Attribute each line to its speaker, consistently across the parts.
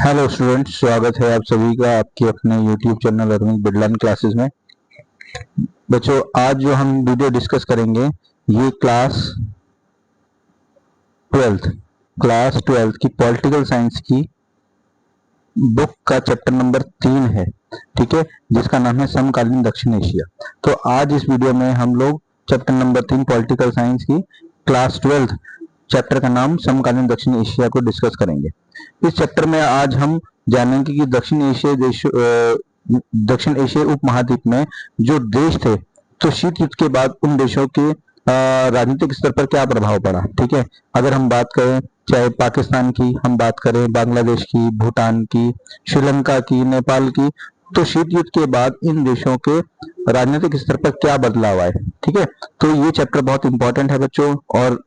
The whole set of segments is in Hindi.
Speaker 1: हेलो स्टूडेंट्स, स्वागत है आप सभी का आपके अपने YouTube channel Arvind Bidlan classes में। बच्चों, आज जो हम वीडियो डिस्कस करेंगे ये क्लास ट्वेल्थ की पॉलिटिकल साइंस की बुक का चैप्टर नंबर 3 है, ठीक है, जिसका नाम है समकालीन दक्षिण एशिया। तो आज इस वीडियो में हम लोग चैप्टर नंबर 3 पॉलिटिकल साइंस की क्लास 12 चैप्टर का नाम समकालीन दक्षिण एशिया को डिस्कस करेंगे। इस चैप्टर में आज हम जानेंगे कि दक्षिण एशिया उपमहाद्वीप में जो देश थे, तो शीत युद्ध के बाद उन देशों के राजनीतिक स्तर पर क्या प्रभाव पड़ा। ठीक है, अगर हम बात करें चाहे पाकिस्तान की, हम बात करें बांग्लादेश की, भूटान की, श्रीलंका की, नेपाल की, तो शीत युद्ध के बाद इन देशों के राजनीतिक स्तर पर क्या बदलाव आए। ठीक है, तो ये चैप्टर बहुत इंपॉर्टेंट है बच्चों, और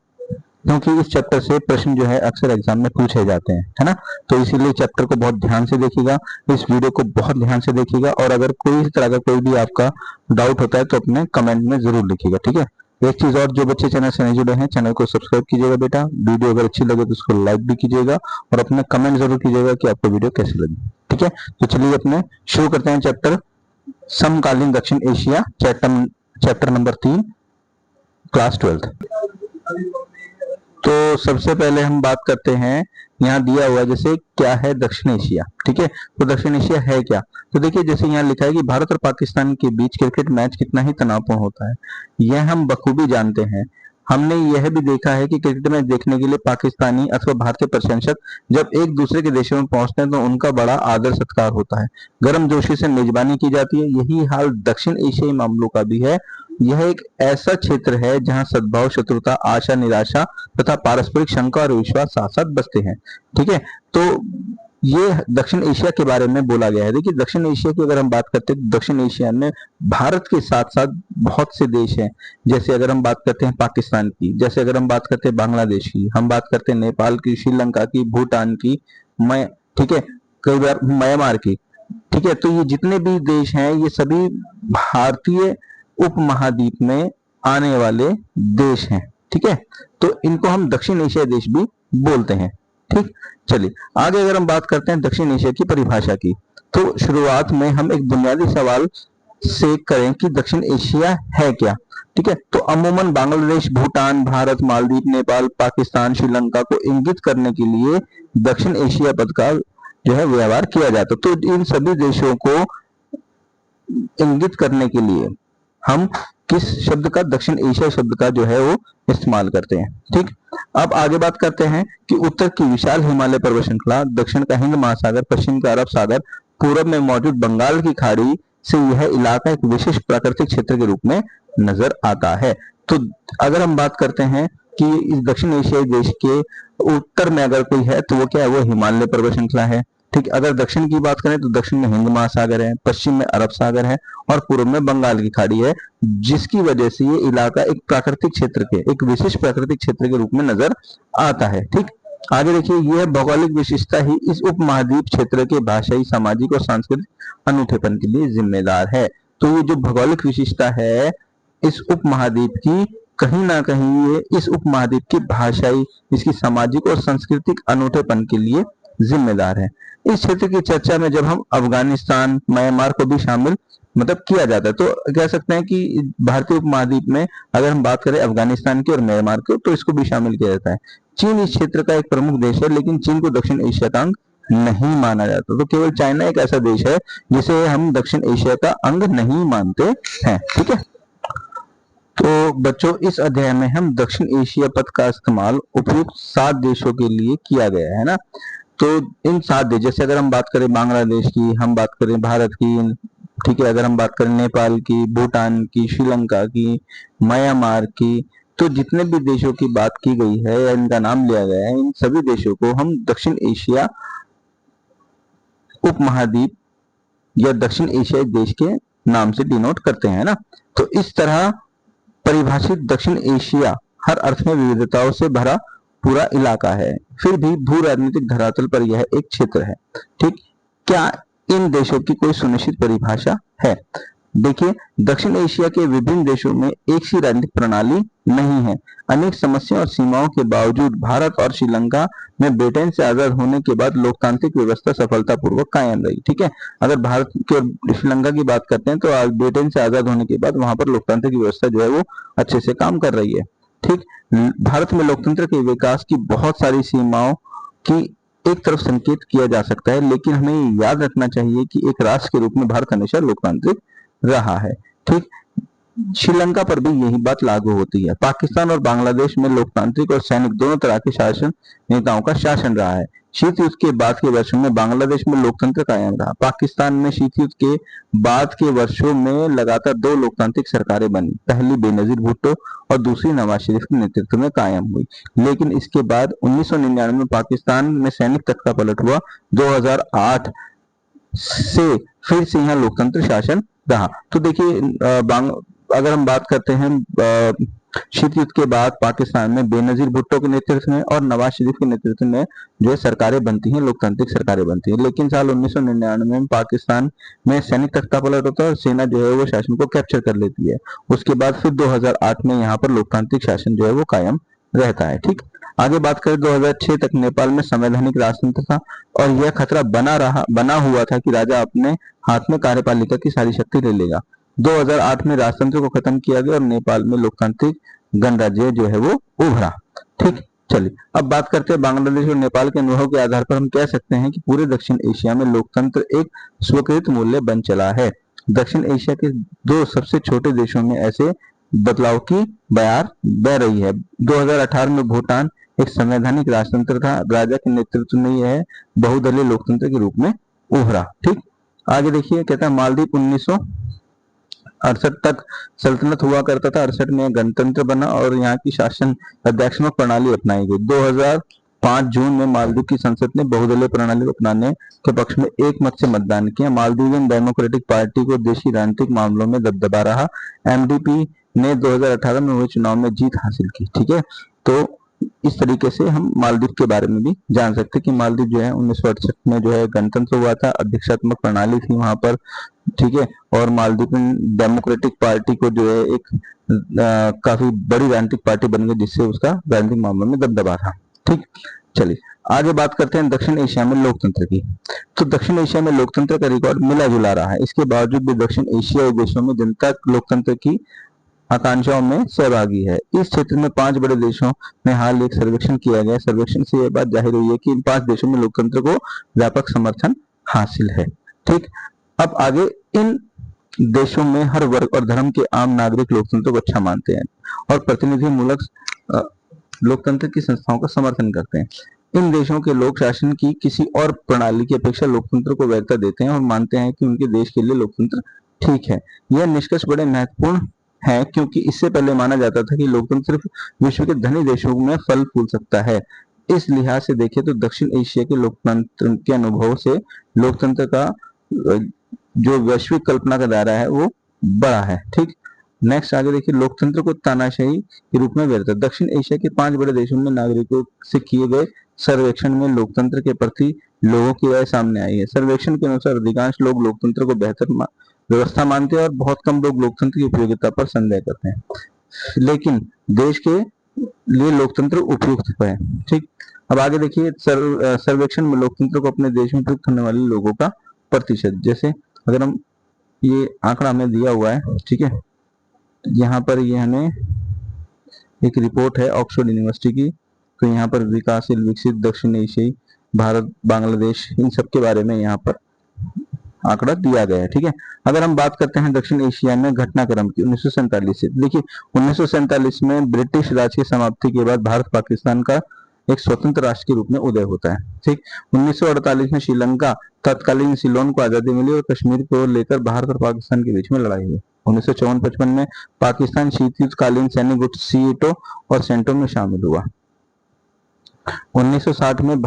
Speaker 1: क्योंकि इस चैप्टर से प्रश्न जो है अक्सर एग्जाम में पूछे जाते हैं, है ना। तो इसीलिए चैप्टर को बहुत ध्यान से देखिएगा, इस वीडियो को बहुत ध्यान से देखिएगा, और अगर कोई इस तरह का कोई भी आपका डाउट होता है तो अपने कमेंट में जरूर लिखिएगा। ठीक है, एक चीज और, जो बच्चे चैनल से नहीं जुड़े हैं चैनल को सब्सक्राइब कीजिएगा बेटा। वीडियो अगर अच्छी लगे तो उसको लाइक भी कीजिएगा, और अपने कमेंट जरूर कीजिएगा कि आपको वीडियो कैसी लगी। ठीक है, तो चलिए अपने शुरू करते हैं चैप्टर समकालीन दक्षिण एशिया, चैप्टर नंबर 3 क्लास 12। तो सबसे पहले हम बात करते हैं, यहाँ दिया हुआ जैसे क्या है दक्षिण एशिया। ठीक है, तो दक्षिण एशिया है क्या। तो देखिए, जैसे यहाँ लिखा है कि भारत और पाकिस्तान के बीच क्रिकेट मैच कितना ही तनावपूर्ण होता है, यह हम बखूबी जानते हैं। हमने यह भी देखा है कि क्रिकेट मैच देखने के लिए पाकिस्तानी अथवा भारतीय प्रशंसक जब एक दूसरे के देशों में पहुंचते हैं तो उनका बड़ा आदर सत्कार होता है, गर्मजोशी से मेजबानी की जाती है। यही हाल दक्षिण एशियाई मामलों का भी है। यह एक ऐसा क्षेत्र है जहां सद्भाव, शत्रुता, आशा, निराशा तथा पारस्परिक शंका और विश्वास साथ साथ बसते हैं। ठीक है, तो ये दक्षिण एशिया के बारे में बोला गया है। देखिए, दक्षिण एशिया की अगर हम बात करते हैं तो दक्षिण एशिया में भारत के साथ साथ बहुत से देश हैं। जैसे अगर हम बात करते हैं पाकिस्तान की, जैसे अगर हम बात करते हैं बांग्लादेश की, हम बात करते हैं नेपाल की, श्रीलंका की, भूटान की, मैं ठीक है, कई बार म्यांमार की। ठीक है, तो ये जितने भी देश हैं ये सभी भारतीय उपमहाद्वीप में आने वाले देश हैं। ठीक है, तो इनको हम दक्षिण एशियाई देश भी बोलते हैं। ठीक, चलिए आगे अगर हम बात करते हैं दक्षिण एशिया की परिभाषा की, तो शुरुआत में हम एक बुनियादी सवाल से करें कि दक्षिण एशिया है क्या। ठीक है, तो अमूमन बांग्लादेश, भूटान, भारत, मालदीव, नेपाल, पाकिस्तान, श्रीलंका को इंगित करने के लिए दक्षिण एशिया पद का जो है व्यवहार किया जाता है। तो इन सभी देशों को इंगित करने के लिए हम किस शब्द का, दक्षिण एशिया शब्द का जो है वो इस्तेमाल करते हैं। ठीक, अब आगे बात करते हैं कि उत्तर की विशाल हिमालय पर्वत श्रृंखला, दक्षिण का हिंद महासागर, पश्चिम का अरब सागर, पूर्व में मौजूद बंगाल की खाड़ी से यह इलाका एक विशेष प्राकृतिक क्षेत्र के रूप में नजर आता है। तो अगर हम बात करते हैं कि इस दक्षिण एशियाई देश के उत्तर में अगर कोई है तो वो क्या है, वो हिमालय पर्वत श्रृंखला है। ठीक, अगर दक्षिण की बात करें तो दक्षिण में हिंद महासागर है, पश्चिम में अरब सागर है, और पूर्व में बंगाल की खाड़ी है, जिसकी वजह से ये इलाका एक प्राकृतिक क्षेत्र के, एक विशेष प्राकृतिक क्षेत्र के रूप में नजर आता है। ठीक, आगे देखिए, यह भौगोलिक विशेषता ही इस उपमहाद्वीप क्षेत्र के भाषाई, सामाजिक और सांस्कृतिक अनूठेपन के लिए जिम्मेदार है। तो ये जो भौगोलिक विशेषता है इस उपमहाद्वीप की, कहीं ना कहीं ये इस उपमहाद्वीप की भाषाई, इसकी सामाजिक और सांस्कृतिक अनूठेपन के लिए जिम्मेदार है। इस क्षेत्र की चर्चा में जब हम अफगानिस्तान, म्यांमार को भी शामिल मतलब किया जाता है, तो कह सकते हैं कि भारतीय उपमहाद्वीप में अगर हम बात करें अफगानिस्तान की और म्यांमार की, तो इसको भी शामिल किया जाता है। चीन इस क्षेत्र का एक प्रमुख देश है, लेकिन चीन को दक्षिण एशिया का अंग नहीं माना जाता। तो केवल चाइना एक ऐसा देश है जिसे हम दक्षिण एशिया का अंग नहीं मानते हैं। ठीक है, तो बच्चों इस अध्याय में हम दक्षिण एशिया पद का इस्तेमाल उपयुक्त 7 देशों के लिए किया गया है ना। तो इन 7 देश, जैसे अगर हम बात करें बांग्लादेश की, हम बात करें भारत की, ठीक है, अगर हम बात करें नेपाल की, भूटान की, श्रीलंका की, म्यांमार की, तो जितने भी देशों की बात की गई है या इनका नाम लिया गया है, इन सभी देशों को हम दक्षिण एशिया उपमहाद्वीप या दक्षिण एशियाई देश के नाम से डिनोट करते हैं ना। तो इस तरह परिभाषित दक्षिण एशिया हर अर्थ में विविधताओं से भरा पूरा इलाका है, फिर भी भू राजनीतिक धरातल पर यह एक क्षेत्र है। ठीक, क्या इन देशों की कोई सुनिश्चित परिभाषा है। देखिए, दक्षिण एशिया के विभिन्न देशों में एक सी राजनीतिक प्रणाली नहीं है। अनेक समस्याओं और सीमाओं के बावजूद भारत और श्रीलंका में ब्रिटेन से आजाद होने के बाद लोकतांत्रिक व्यवस्था सफलतापूर्वक कायम रही। ठीक है, अगर भारत की और श्रीलंका की बात करते हैं तो ब्रिटेन से आजाद होने के बाद वहां पर लोकतांत्रिक व्यवस्था जो है वो अच्छे से काम कर रही है। ठीक, भारत में लोकतंत्र के विकास की बहुत सारी सीमाओं की एक तरफ संकेत किया जा सकता है, लेकिन हमें याद रखना चाहिए कि एक राष्ट्र के रूप में भारत हमेशा लोकतांत्रिक रहा है। ठीक, श्रीलंका पर भी यही बात लागू होती है। पाकिस्तान और बांग्लादेश में लोकतांत्रिक और सैनिक दोनों तरह के शासन नेताओं का शासन रहा है। शीत युद्ध के बाद के वर्षों में बांग्लादेश में लोकतंत्र कायम रहा। पाकिस्तान में शीत युद्ध के बाद के वर्षों में लगातार दो लोकतांत्रिक सरकारें बनी, पहली बेनजीर भुट्टो और दूसरी नवाज शरीफ के नेतृत्व में कायम हुई। लेकिन इसके बाद 1999 में पाकिस्तान में सैनिक तख्ता पलट हुआ। 2008 से फिर से यहाँ लोकतंत्र शासन रहा। तो देखिए, अगर हम बात करते हैं शीत युद्ध के बाद पाकिस्तान में बेनजीर भुट्टो के नेतृत्व में और नवाज शरीफ के नेतृत्व में जो है सरकारें बनती हैं, लोकतांत्रिक सरकारें बनती हैं। लेकिन साल 1999 में पाकिस्तान में सैनिक तख्ता पलट होता है और सेना जो है वो शासन को कैप्चर कर लेती है। उसके बाद फिर 2008 में यहाँ पर लोकतांत्रिक शासन जो है वो कायम रहता है। ठीक, आगे बात करें 2006 तक नेपाल में संवैधानिक राजतंत्र था और यह खतरा बना हुआ था कि राजा अपने हाथ में कार्यपालिका की सारी शक्ति ले लेगा। 2008 में राजतंत्र को खत्म किया गया और नेपाल में लोकतांत्रिक गणराज्य जो है वो उभरा। ठीक, चलिए अब बात करते हैं बांग्लादेश और नेपाल के अनुभव के आधार पर हम कह सकते हैं कि पूरे दक्षिण एशिया में लोकतंत्र एक स्वीकृत मूल्य बन चला है। दक्षिण एशिया के दो सबसे छोटे देशों में ऐसे बदलाव की बयार बह रही है। 2018 में भूटान एक संवैधानिक राजतंत्र था, राजा के नेतृत्व में यह बहुदलीय लोकतंत्र के रूप में उभरा। ठीक, आगे देखिए, कहता है मालदीव 1968 तक सल्तनत हुआ करता था। 68 में गणतंत्र बना और यहाँ की शासन अध्यक्षात्मक प्रणाली अपनाई गई। 2005 जून में मालदीव की संसद ने बहुदलीय प्रणाली को अपनाने के पक्ष में एक मत से मतदान किया। मालदीवियन डेमोक्रेटिक पार्टी को देशी राजनीतिक मामलों में दबदबा रहा। एमडीपी ने 2018 में हुए चुनाव में जीत हासिल की। ठीक है, तो इस तरीके से हम मालदीव के बारे में भी जान सकते हैं कि मालदीव जो है 1968 में जो है गणतंत्र हुआ था, अध्यक्षात्मक प्रणाली थी वहां पर। ठीक है, और मालदीव डेमोक्रेटिक पार्टी को जो है एक काफी बड़ी राजनीतिक पार्टी बन गई, जिससे उसका राजनीतिक मामलों में दबदबा था। ठीक, चलिए आगे बात करते हैं दक्षिण एशिया में लोकतंत्र की। तो दक्षिण एशिया में लोकतंत्र का रिकॉर्ड मिला जुला रहा है। इसके बावजूद भी दक्षिण एशियाई देशों में जनता लोकतंत्र की आकांक्षाओं में सहभागी है। इस क्षेत्र में 5 बड़े देशों में हाल एक सर्वेक्षण किया गया। सर्वेक्षण से यह बात जाहिर हुई है कि इन 5 देशों में लोकतंत्र को व्यापक समर्थन हासिल है। ठीक, अब आगे इन देशों में हर वर्ग और धर्म के आम नागरिक लोकतंत्र को अच्छा मानते हैं और प्रतिनिधिमूलक लोकतंत्र की संस्थाओं का समर्थन करते हैं। इन देशों के लोक शासन की किसी और प्रणाली की अपेक्षा लोकतंत्र को वैधता देते हैं और मानते हैं कि उनके देश के लिए लोकतंत्र ठीक है। यह निष्कर्ष बड़े महत्वपूर्ण है क्योंकि इससे पहले माना जाता था कि लोकतंत्र सिर्फ विश्व के धनी देशों में फल फूल सकता है। इस लिहाज से देखें तो दक्षिण एशिया के लोकतंत्र के अनुभव से लोकतंत्र का जो वैश्विक कल्पना का दायरा है वो बड़ा है। ठीक, नेक्स्ट आगे देखिए, लोकतंत्र को तानाशाही के रूप में व्यर्थ। दक्षिण एशिया के 5 बड़े देशों में नागरिकों से किए गए सर्वेक्षण में लोकतंत्र के प्रति लोगों की राय सामने आई है। सर्वेक्षण के अनुसार अधिकांश लोग लोकतंत्र को बेहतर व्यवस्था मानते हैं और बहुत कम लोग लोकतंत्र की उपयोगिता पर संदेह करते हैं, लेकिन देश के लिए लोकतंत्र उपयुक्त है। ठीक, अब आगे देखिए, सर्वेक्षण में लोकतंत्र को अपने देश में प्रयुक्त होने वाले लोगों का प्रतिशत। जैसे अगर हम ये आंकड़ा हमें दिया हुआ है, ठीक है, यहाँ पर ये हमें एक रिपोर्ट है ऑक्सफोर्ड यूनिवर्सिटी की, तो यहाँ पर विकासशील विकसित दक्षिण एशियाई भारत बांग्लादेश इन सब के बारे में यहाँ पर आंकड़ा दिया गया है। ठीक है, अगर हम बात करते हैं दक्षिण एशिया में घटनाक्रम की 1947 से, देखिए 1947 में ब्रिटिश राज की समाप्ति के बाद भारत पाकिस्तान का एक स्वतंत्र राष्ट्र के रूप में उदय होता है। ठीक, 1948 में श्रीलंका तत्कालीन सिलोन को आजादी मिली और कश्मीर को लेकर भारत और पाकिस्तान के बीच में लड़ाई हुई। 1954-55 में पाकिस्तान शीत युद्ध कालीन सैनिक गुट सीएटो और सेंटो में शामिल हुआ। 1960 में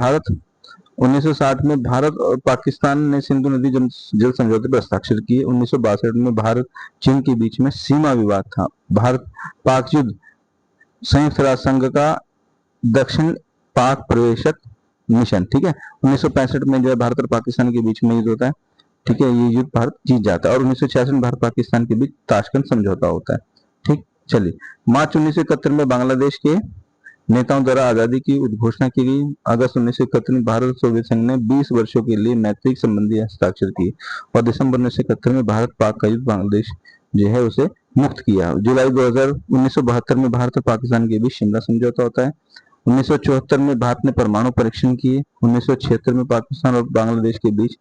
Speaker 1: भारत और पाकिस्तान ने सिंधु नदी जल समझौते पर हस्ताक्षर किए। 1962 में भारत चीन के बीच में सीमा विवाद था। भारत पाक युद्ध संयुक्त राष्ट्र संघ का दक्षिण पाक प्रवेशक मिशन। ठीक है, 1965 में जो है भारत और पाकिस्तान के बीच में युद्ध होता है। ठीक है, ये युद्ध भारत जीत जाता है और 1966 में भारत पाकिस्तान के बीच ताशकंद समझौता होता है। ठीक, चलिए, मार्च 1971 में बांग्लादेश के नेताओं द्वारा आजादी की उद्घोषणा की गई। अगस्त 1971 में भारत और सोवियत संघ ने 20 वर्षों के लिए मैत्री संबंधी हस्ताक्षर किए और दिसंबर 1971 में भारत पाक का युद्ध बांग्लादेश जो है उसे मुक्त किया। जुलाई 1972 में भारत और पाकिस्तान के बीच शिमला समझौता होता है। 1974 में भारत ने परमाणु परीक्षण किए। 1976 में पाकिस्तान और बांग्लादेश के बीच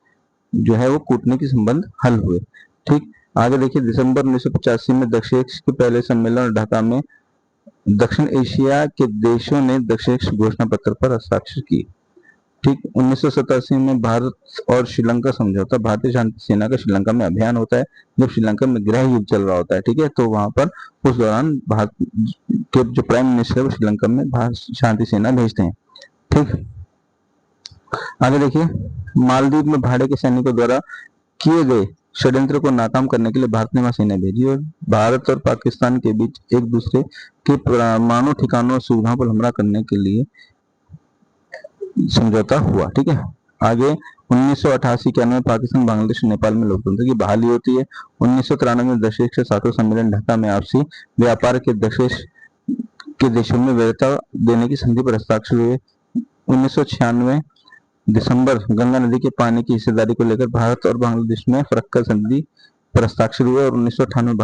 Speaker 1: जो है वो कूटनीतिक संबंध हल हुए। ठीक, आगे देखिए, दिसंबर 1985 में दक्षिण के पहले सम्मेलन ढाका में दक्षिण एशिया के देशों ने दक्षिण घोषणा पत्र पर हस्ताक्षर किए। ठीक, 1987 में भारत और श्रीलंका समझौता, भारतीय शांति सेना का श्रीलंका में अभियान होता है जब श्रीलंका में गृह युद्ध चल रहा होता है। ठीक है, तो वहां पर उस दौरान भारत के जो प्राइम मिनिस्टर है वो श्रीलंका में भारत शांति सेना भेजते हैं। ठीक, आगे देखिए, मालदीव में भाड़े के सैनिकों द्वारा किए गए षड्यंत्र को नाकाम करने के लिए भारत ने वहां सेना भेजी और भारत और पाकिस्तान के बीच एक दूसरे के परमाणु ठिकानों और सुविधाओं पर हमला करने के लिए समझौता हुआ। ठीक है, आगे 1988 में पाकिस्तान, बांग्लादेश और नेपाल में लोकतंत्र की बहाली होती है। 1993 में दक्षिण के सातों सम्मेलन ढाका में आपसी व्यापार के दक्षिण के देशों में वैधता देने की संधि पर हस्ताक्षर हुए। 1996 दिसंबर गंगा नदी के पानी की हिस्सेदारी को लेकर भारत और बांग्लादेश में फरक्का संधि पर हस्ताक्षर हुए और 1998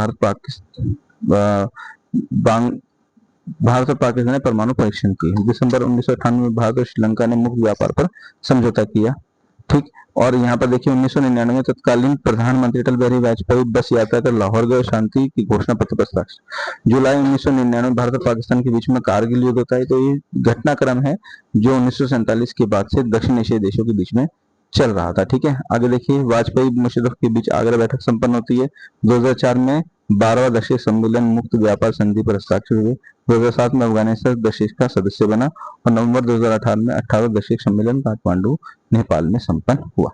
Speaker 1: भारत और पाकिस्तान ने परमाणु परीक्षण किए। दिसंबर 1998 में भारत और श्रीलंका ने मुक्त व्यापार पर समझौता किया। ठीक, और यहाँ पर देखिए 1999 में तत्कालीन प्रधानमंत्री अटल बिहारी वाजपेयी बस यात्रा कर लाहौर गए, शांति की घोषणा पत्र पर हस्ताक्षर। जुलाई 1999 में भारत और पाकिस्तान के बीच में कारगिल युद्ध होता है। तो ये घटनाक्रम है जो 1947 के बाद से दक्षिण एशियाई देशों के बीच में चल रहा था। ठीक है, आगे देखिए, वाजपेयी मुशर्रफ के बीच आगरा बैठक संपन्न होती है। 2004 में 12वां दक्षिण सम्मेलन मुक्त व्यापार संधि पर हस्ताक्षर हुए। 2007 में अफगानिस्तान दक्षिण का सदस्य बना और नवंबर 2018 में 18वां दक्षिण सम्मेलन काठमांडू, नेपाल में संपन्न हुआ।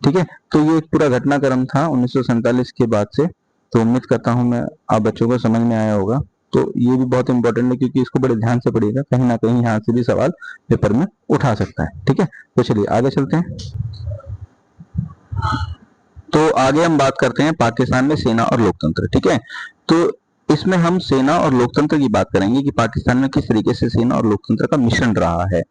Speaker 1: ठीक है, तो ये एक पूरा घटनाक्रम था 1947 के बाद से। तो उम्मीद करता हूं मैं आप बच्चों को समझ में आया होगा। तो ये भी बहुत इंपॉर्टेंट है क्योंकि इसको बड़े ध्यान से पढ़िएगा, कहीं ना कहीं यहाँ से भी सवाल पेपर में उठा सकता है। ठीक है, तो चलिए आगे चलते हैं। तो आगे हम बात करते हैं पाकिस्तान में सेना और लोकतंत्र। ठीक है, तो इसमें हम सेना और लोकतंत्र की बात करेंगे कि पाकिस्तान में किस तरीके से सेना और लोकतंत्र का मिश्रण रहा है।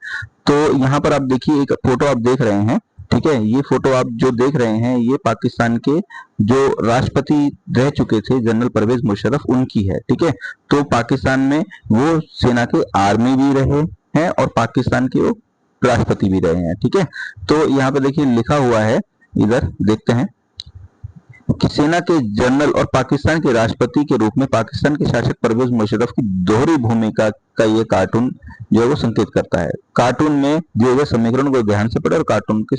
Speaker 1: तो यहाँ पर आप देखिए, एक फोटो आप देख रहे हैं। ठीक है, ये फोटो आप जो देख रहे हैं ये पाकिस्तान के जो राष्ट्रपति रह चुके थे जनरल परवेज मुशर्रफ, उनकी है। ठीक है, तो पाकिस्तान में वो सेना के आर्मी भी रहे हैं और पाकिस्तान के वो राष्ट्रपति भी रहे हैं। ठीक है, तो यहाँ पे देखिए लिखा हुआ है, इधर देखते हैं कि सेना के जनरल और पाकिस्तान के राष्ट्रपति के रूप में पाकिस्तान के शासक परवेज मुशर्रफ की दोहरी भूमिका का ये कार्टून जो है वो संकेत करता है। कार्टून में दिए गए समीकरण को ध्यान से पढ़े और कार्टून के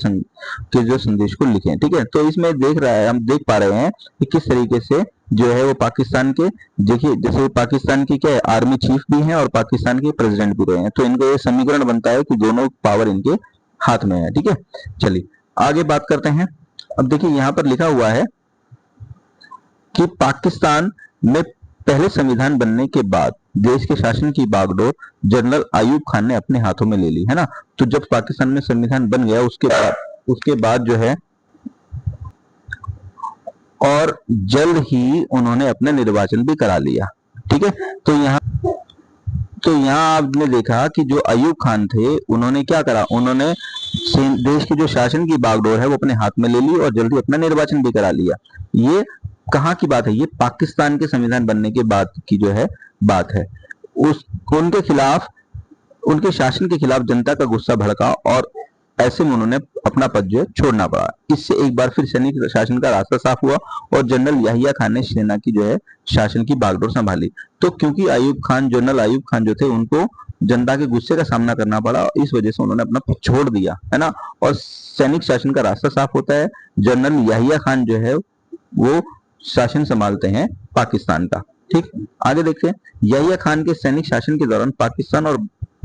Speaker 1: जो संदेश को लिखें। ठीक है, तो इसमें हम देख पा रहे हैं कि किस तरीके से जो है वो पाकिस्तान के, देखिए जैसे पाकिस्तान की क्या है, आर्मी चीफ भी है और पाकिस्तान के प्रेसिडेंट भी रहे हैं। तो इनको ये समीकरण बनता है कि दोनों पावर इनके हाथ में है। ठीक है, चलिए आगे बात करते हैं। अब देखिए यहाँ पर लिखा हुआ है कि पाकिस्तान में पहले संविधान बनने के बाद देश के शासन की बागडोर जनरल अयूब खान ने अपने हाथों में ले ली, है ना। तो जब पाकिस्तान में संविधान बन गया उसके बाद जो है और जल्द ही उन्होंने अपना निर्वाचन भी करा लिया। ठीक है, तो यहाँ आपने देखा कि जो अयूब खान थे उन्होंने क्या करा, उन्होंने देश की जो शासन की बागडोर है वो अपने हाथ में ले ली और जल्दी अपना निर्वाचन भी करा लिया। ये कहाँ की बात है, ये पाकिस्तान के संविधान बनने के बाद की जो है बात है। उनके खिलाफ, उनके शासन के खिलाफ जनता का गुस्सा भड़का और ऐसे में उन्होंने अपना पद जो है छोड़ना पड़ा। इससे एक बार फिर सैनिक शासन का रास्ता साफ हुआ और जनरल याहिया खान ने सेना की जो है शासन की बागडोर संभाली। तो क्योंकि जनरल अयूब खान जो थे उनको जनता के गुस्से का सामना करना पड़ा, इस वजह से उन्होंने अपना पद छोड़ दिया, है ना। और सैनिक शासन का रास्ता साफ होता है, जनरल याहिया खान जो है वो शासन संभालते हैं पाकिस्तान का। ठीक, आगे देखते हैं। याहिया खान के सैनिक शासन के दौरान पाकिस्तान और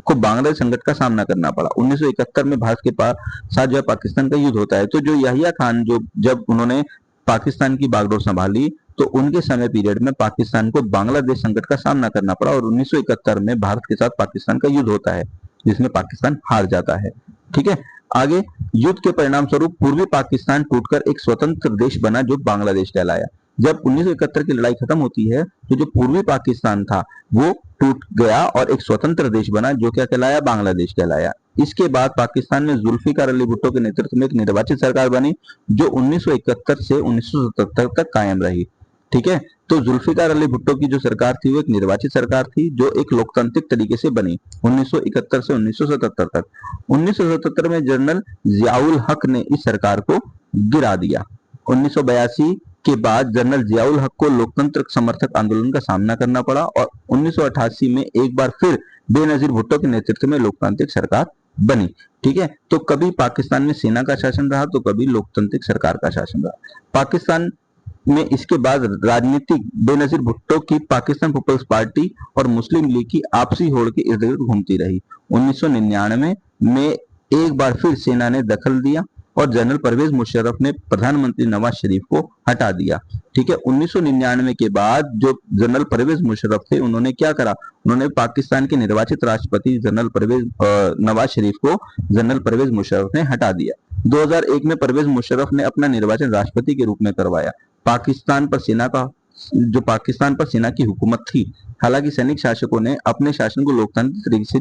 Speaker 1: को बांग्लादेश संकट का सामना करना पड़ा। 1971 में भारत के साथ जो है पाकिस्तान का युद्ध होता है। तो जो याहिया खान जब उन्होंने पाकिस्तान की बागडोर संभाली तो उनके समय पीरियड में पाकिस्तान को बांग्लादेश संकट का सामना करना पड़ा और 1971 में भारत के साथ पाकिस्तान का युद्ध होता है जिसमें पाकिस्तान हार जाता है। ठीक है, आगे युद्ध के परिणाम स्वरूप पूर्वी पाकिस्तान टूटकर एक स्वतंत्र देश बना जो बांग्लादेश कहलाया। जब 1971 की लड़ाई खत्म होती है तो जो पूर्वी पाकिस्तान था वो टूट गया और एक स्वतंत्र देश बना जो क्या कहलाया, बांग्लादेश कहलाया। इसके बाद पाकिस्तान में जुल्फिकार अली भुट्टो के नेतृत्व में एक निर्वाचित सरकार बनी जो 1971 से 1977 तक कायम रही। ठीक है, तो जुल्फिकार अली भुट्टो की जो सरकार थी वो एक निर्वाचित सरकार थी जो एक लोकतांत्रिक तरीके से बनी 1971 से 1977 तक। 1977 में जनरल जियाउल हक ने इस सरकार को गिरा दिया। 1982 के बाद जनरल जियाउल हक को लोकतंत्र समर्थक आंदोलन का सामना करना पड़ा और 1988 में एक बार फिर बेनजीर भुट्टो के नेतृत्व में लोकतांत्रिक सरकार बनी। ठीक है, तो कभी पाकिस्तान में सेना का शासन रहा तो कभी लोकतांत्रिक सरकार का शासन रहा। पाकिस्तान में इसके बाद राजनीतिक बेनजीर भुट्टो की पाकिस्तान पीपल्स पार्टी और मुस्लिम लीग की आपसी होड़ के इर्द गिर्द घूमती रही। 1999 में एक बार फिर सेना ने दखल दिया और जनरल परवेज मुशर्रफ ने प्रधानमंत्री नवाज शरीफ को हटा दिया। ठीक है, 1999 के बाद जो जनरल परवेज मुशर्रफ थे उन्होंने क्या करा, उन्होंने पाकिस्तान के निर्वाचित राष्ट्रपति नवाज शरीफ को जनरल परवेज मुशर्रफ ने हटा दिया। 2001 में परवेज मुशर्रफ ने अपना निर्वाचन राष्ट्रपति के रूप में करवाया। पाकिस्तान पर सेना की हुकूमत थी। हालांकि सैनिक शासकों ने अपने शासन को लोकतांत्रिक तरीके से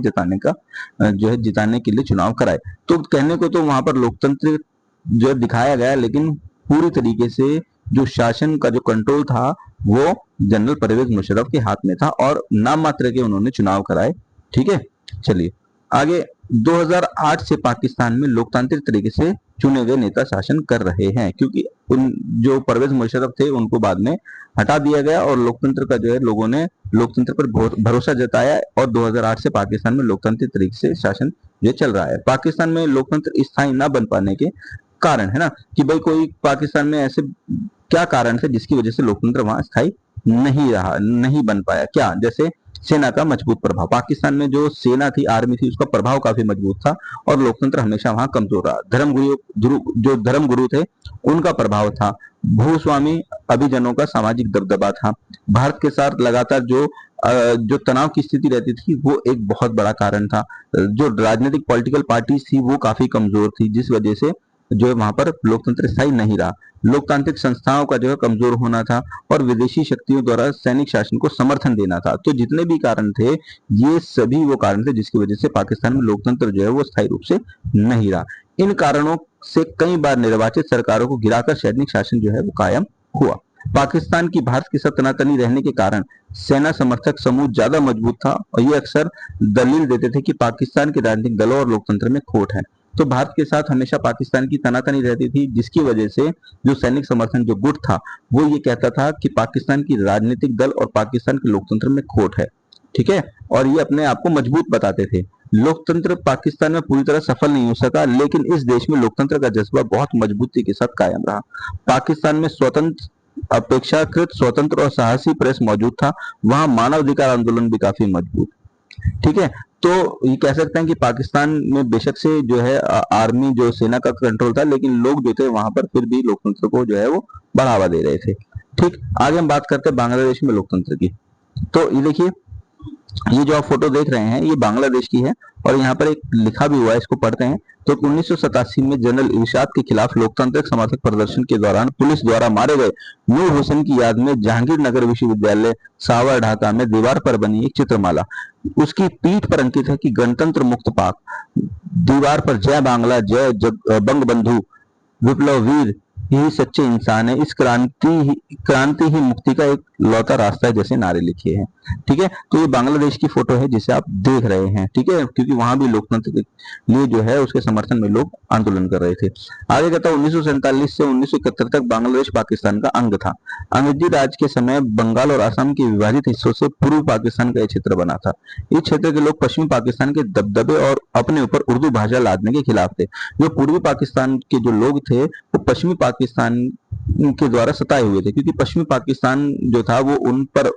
Speaker 1: जिताने के लिए चुनाव कराए। तो कहने को तो वहां पर लोकतंत्र जो दिखाया गया, लेकिन पूरी तरीके से जो शासन का जो कंट्रोल था वो जनरल परवेज मुशर्रफ के हाथ में था और नाम मात्र के उन्होंने चुनाव कराए। ठीक है, चलिए आगे। 2008 से पाकिस्तान में लोकतांत्रिक तरीके से चुने गए नेता शासन कर रहे हैं, क्योंकि उन जो परवेज मुशर्रफ थे उनको बाद में हटा दिया गया और लोकतंत्र का जो है लोगों ने लोकतंत्र पर भरोसा जताया और 2008 से पाकिस्तान में लोकतांत्रिक तरीके से शासन जो चल रहा है। पाकिस्तान में लोकतंत्र स्थायी न बन पाने के कारण है ना कि भाई कोई पाकिस्तान में ऐसे क्या कारण थे जिसकी वजह से लोकतंत्र वहां स्थायी नहीं बन पाया। क्या, जैसे सेना का मजबूत प्रभाव। पाकिस्तान में जो सेना थी, आर्मी थी, उसका प्रभाव काफी मजबूत था और लोकतंत्र हमेशा वहां कमजोर रहा। धर्म गुरु थे उनका प्रभाव था। भूस्वामी अभिजनों का सामाजिक दबदबा था। भारत के साथ लगातार जो तनाव की स्थिति रहती थी वो एक बहुत बड़ा कारण था। जो राजनीतिक पॉलिटिकल पार्टीज थी वो काफी कमजोर थी, जिस वजह से जो है वहां पर लोकतंत्र स्थायी नहीं रहा। लोकतांत्रिक संस्थाओं का जो है कमजोर होना था और विदेशी शक्तियों द्वारा सैनिक शासन को समर्थन देना था। तो जितने भी कारण थे ये सभी वो कारण थे जिसकी वजह से पाकिस्तान में लोकतंत्र जो है वो स्थायी रूप से नहीं रहा। इन कारणों से कई बार निर्वाचित सरकारों को गिराकर सैनिक शासन जो है वो कायम हुआ। पाकिस्तान की भारत के साथ तनातनी रहने के कारण सेना समर्थक समूह ज्यादा मजबूत था और ये अक्सर दलील देते थे कि पाकिस्तान के राजनीतिक दलों और लोकतंत्र में खोट है। तो भारत के साथ हमेशा पाकिस्तान की तनातनी रहती थी, जिसकी वजह से जो सैनिक समर्थन जो गुट था वो ये कहता था कि पाकिस्तान की राजनीतिक दल और पाकिस्तान के लोकतंत्र में खोट है। ठीक है, और ये अपने आप को मजबूत बताते थे। लोकतंत्र पाकिस्तान में पूरी तरह सफल नहीं हो सका, लेकिन इस देश में लोकतंत्र का जज्बा बहुत मजबूती के साथ कायम रहा। पाकिस्तान में अपेक्षाकृत स्वतंत्र और साहसी प्रेस मौजूद था। वहां मानवाधिकार आंदोलन भी काफी मजबूत। ठीक है, तो ये कह सकते हैं कि पाकिस्तान में बेशक से जो है आर्मी जो सेना का कंट्रोल था, लेकिन लोग जो थे वहां पर फिर भी लोकतंत्र को जो है वो बढ़ावा दे रहे थे। ठीक, आगे हम बात करते हैं बांग्लादेश में लोकतंत्र की। तो ये देखिए, ये जो आप फोटो देख रहे हैं ये बांग्लादेश की है और यहाँ पर एक लिखा भी हुआ है, इसको पढ़ते हैं। तो 1987 में जनरल इरशाद के खिलाफ लोकतांत्रिक समर्थक प्रदर्शन के दौरान पुलिस द्वारा मारे गए नूर हुसैन की याद में जहांगीरनगर विश्वविद्यालय सावर ढाका में दीवार पर बनी एक चित्रमाला उसकी पीठ पर अंकित है कि गणतंत्र मुक्त पाक। दीवार पर जय बांग्ला, जय बंग बंधु, विप्लव वीर यही सच्चे इंसान है, इस क्रांति ही मुक्ति का एक लौता रास्ता है जैसे नारे लिखे हैं। ठीक है, तो ये बांग्लादेश की फोटो है जिसे आप देख रहे हैं। ठीक है, क्योंकि वहां भी लोकतंत्र के लिए जो है उसके समर्थन में लोग आंदोलन कर रहे थे। आगे कहता है 1947 से 1971 तक बांग्लादेश पाकिस्तान का अंग था। अंग्रेजी राज के समय बंगाल और असम के विभाजित हिस्सों से पूर्व पाकिस्तान का यह क्षेत्र बना था। इस क्षेत्र के लोग पश्चिमी पाकिस्तान के दबदबे और अपने ऊपर उर्दू भाषा लादने के खिलाफ थे। जो पूर्वी पाकिस्तान के जो लोग थे वो पश्चिमी पाकिस्तान के द्वारा सताए हुए थे, क्योंकि पश्चिमी पाकिस्तान जो था वो उन पर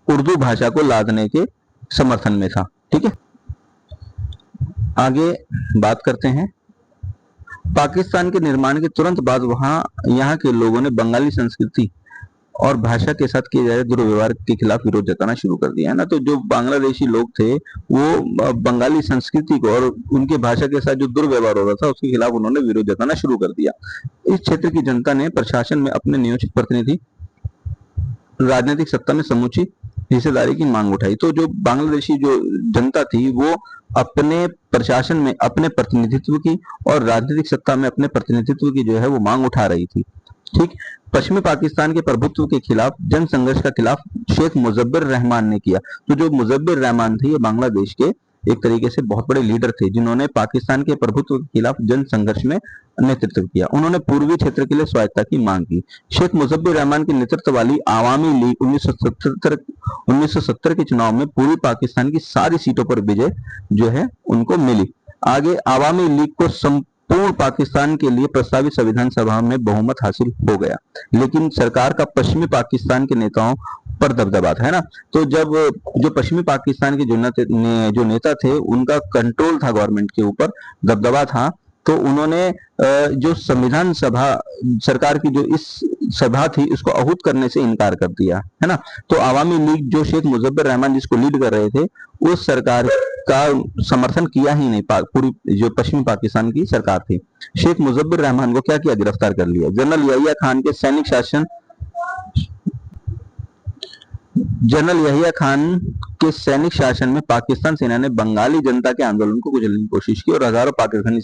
Speaker 1: उर्दू भाषा को लादने के समर्थन में था। ठीक है, आगे बात करते हैं। पाकिस्तान के निर्माण के तुरंत बाद यहाँ के लोगों ने बंगाली संस्कृति और भाषा के साथ किए जा रहे दुर्व्यवहार के खिलाफ विरोध जताना शुरू कर दिया है ना। तो जो बांग्लादेशी लोग थे वो बंगाली संस्कृति को और उनकी भाषा के साथ जो दुर्व्यवहार हो रहा था उसके खिलाफ उन्होंने विरोध जताना शुरू कर दिया। इस क्षेत्र की जनता ने प्रशासन में अपने नियोजित प्रतिनिधि, राजनीतिक सत्ता में समूची हिस्सेदारी की मांग उठाई। तो जो बांग्लादेशी जो जनता थी वो अपने प्रशासन में अपने प्रतिनिधित्व की और राजनीतिक सत्ता में अपने प्रतिनिधित्व की जो है वो मांग उठा रही थी। ठीक, पश्चिमी पाकिस्तान के प्रभुत्व के खिलाफ जन संघर्ष का खिलाफ शेख मुजब्बिर रहमान ने किया। तो जो मुजब्बिर रहमान थे ये बांग्लादेश के एक तरीके से बहुत बड़े लीडर थे जिन्होंने पाकिस्तान के प्रभुत्व के खिलाफ जन संघर्ष में नेतृत्व किया। उन्होंने पूर्वी क्षेत्र के लिए स्वायत्तता की मांग की। शेख मुजब्बिर रहमान के नेतृत्व वाली आवामी लीग 1970 के चुनाव में पूर्वी पाकिस्तान की सारी सीटों पर विजय जो है उनको मिली। आगे आवामी लीग को पूर्ण पाकिस्तान के लिए प्रस्तावित संविधान सभा में बहुमत हासिल हो गया, लेकिन सरकार का पश्चिमी पाकिस्तान के नेताओं पर दबदबा था, है ना। तो जब जो पश्चिमी पाकिस्तान के जो नेता थे उनका कंट्रोल था गवर्नमेंट के ऊपर, दबदबा था, तो उन्होंने जो संविधान सभा सरकार की जो इस सभा थी उसको आहूत करने से इनकार कर दिया, है ना। तो आवामी लीग जो शेख मुजब्बिर रहमान जिसको लीड कर रहे थे उस सरकार का समर्थन किया ही नहीं। पूरी जो पश्चिमी पाकिस्तान की सरकार थी, शेख मुजब्बिर रहमान को क्या किया, गिरफ्तार कर लिया। जनरल यहिया खान के सैनिक शासन जनरल यहिया खान के सैनिक शासन में पाकिस्तान सेना ने बंगाली जनता के आंदोलन को कुचलने की कोशिश की और हजारों पाकिस्तानी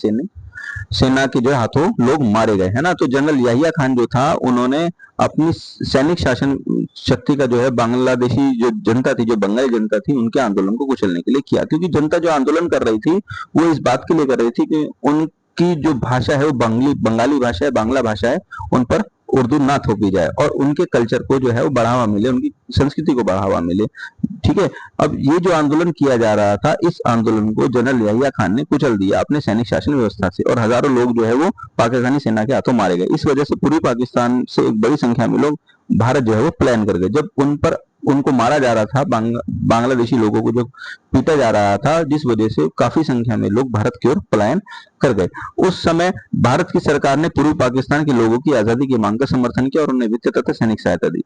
Speaker 1: सेना के जो हाथों लोग मारे गए, है ना। तो जनरल यहिया खान जो था उन्होंने अपनी सैनिक शासन शक्ति का जो है बांग्लादेशी जो जनता थी, जो बंगाली जनता थी, उनके आंदोलन को कुचलने के लिए किया। क्योंकि जनता जो आंदोलन कर रही थी वो इस बात के लिए कर रही थी कि उनकी जो भाषा है वो बंगाली भाषा है, बांग्ला भाषा है, उन पर उर्दू ना थोपी जाए और उनके कल्चर को जो है वो बढ़ावा मिले, उनकी संस्कृति को बढ़ावा मिले। ठीक है, अब ये जो आंदोलन किया जा रहा था इस आंदोलन को जनरल यहिया खान ने कुचल दिया अपने सैनिक शासन व्यवस्था से और हजारों लोग जो है वो पाकिस्तानी सेना के हाथों मारे गए। इस वजह से पूर्वी पाकिस्तान से एक बड़ी संख्या में लोग भारत जो है वो प्लान कर गए। जब उनको मारा जा रहा था, बांग्लादेशी लोगों को जो पीटा जा रहा था, जिस वजह से काफी संख्या में लोग भारत की ओर पलायन कर गए। उस समय भारत की सरकार ने पूर्वी पाकिस्तान के लोगों की आजादी की मांग का समर्थन किया और उन्हें वित्तीय तथा सैनिक सहायता दी।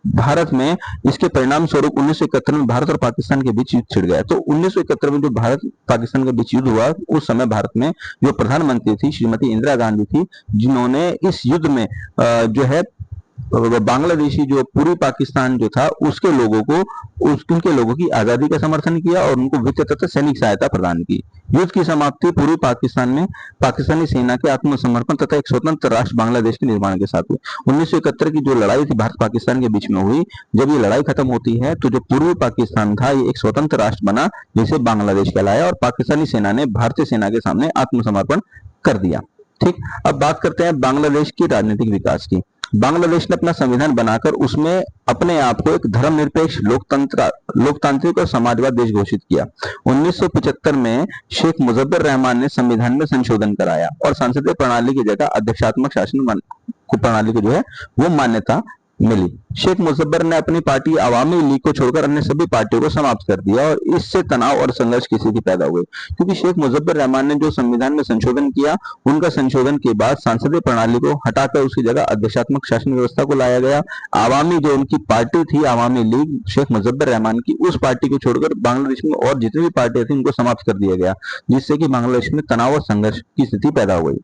Speaker 1: भारत में इसके परिणाम स्वरूप 1971 में भारत और पाकिस्तान के बीच युद्ध छिड़ गया। तो 1971 में जो भारत पाकिस्तान के बीच युद्ध हुआ उस समय भारत में जो प्रधानमंत्री थी श्रीमती इंदिरा गांधी थी, जिन्होंने इस युद्ध में जो है बांग्लादेशी जो पूर्वी पाकिस्तान जो था उसके लोगों की आजादी का समर्थन किया और उनको वित्तीय तथा सैनिक सहायता प्रदान की। युद्ध की समाप्ति पूर्वी पाकिस्तान में पाकिस्तानी सेना के आत्मसमर्पण तथा एक स्वतंत्र राष्ट्र बांग्लादेश के निर्माण के साथ हुई। 1971 की जो लड़ाई थी भारत पाकिस्तान के बीच में हुई, जब ये लड़ाई खत्म होती है तो जो पूर्वी पाकिस्तान था ये एक स्वतंत्र राष्ट्र बना जिसे बांग्लादेश कहलाया और पाकिस्तानी सेना ने भारतीय सेना के सामने आत्मसमर्पण कर दिया। ठीक, अब बात करते हैं बांग्लादेश की राजनीतिक विकास की। बांग्लादेश ने अपना संविधान बनाकर उसमें अपने आप को एक धर्मनिरपेक्ष लोकतांत्रिक और समाजवाद देश घोषित किया। 1975 में शेख मुजब्बिर रहमान ने संविधान में संशोधन कराया और संसदीय प्रणाली की जगह अध्यक्षात्मक शासन प्रणाली को जो है वो मान्यता मिली। शेख मुजब्बिर ने अपनी पार्टी आवामी लीग को छोड़कर अन्य सभी पार्टियों को समाप्त कर दिया और इससे तनाव और संघर्ष की स्थिति पैदा हुई। क्योंकि शेख मुजब्बिर रहमान ने जो संविधान में संशोधन किया, उनका संशोधन के बाद संसदीय प्रणाली को हटाकर उसकी जगह अध्यक्षात्मक शासन व्यवस्था को लाया गया। आवामी जो उनकी पार्टी थी आवामी लीग शेख मुजब्बिर रहमान की, उस पार्टी को छोड़कर बांग्लादेश में और जितनी भी पार्टियां थी उनको समाप्त कर दिया गया, जिससे कि बांग्लादेश में तनाव और संघर्ष की स्थिति पैदा हुई।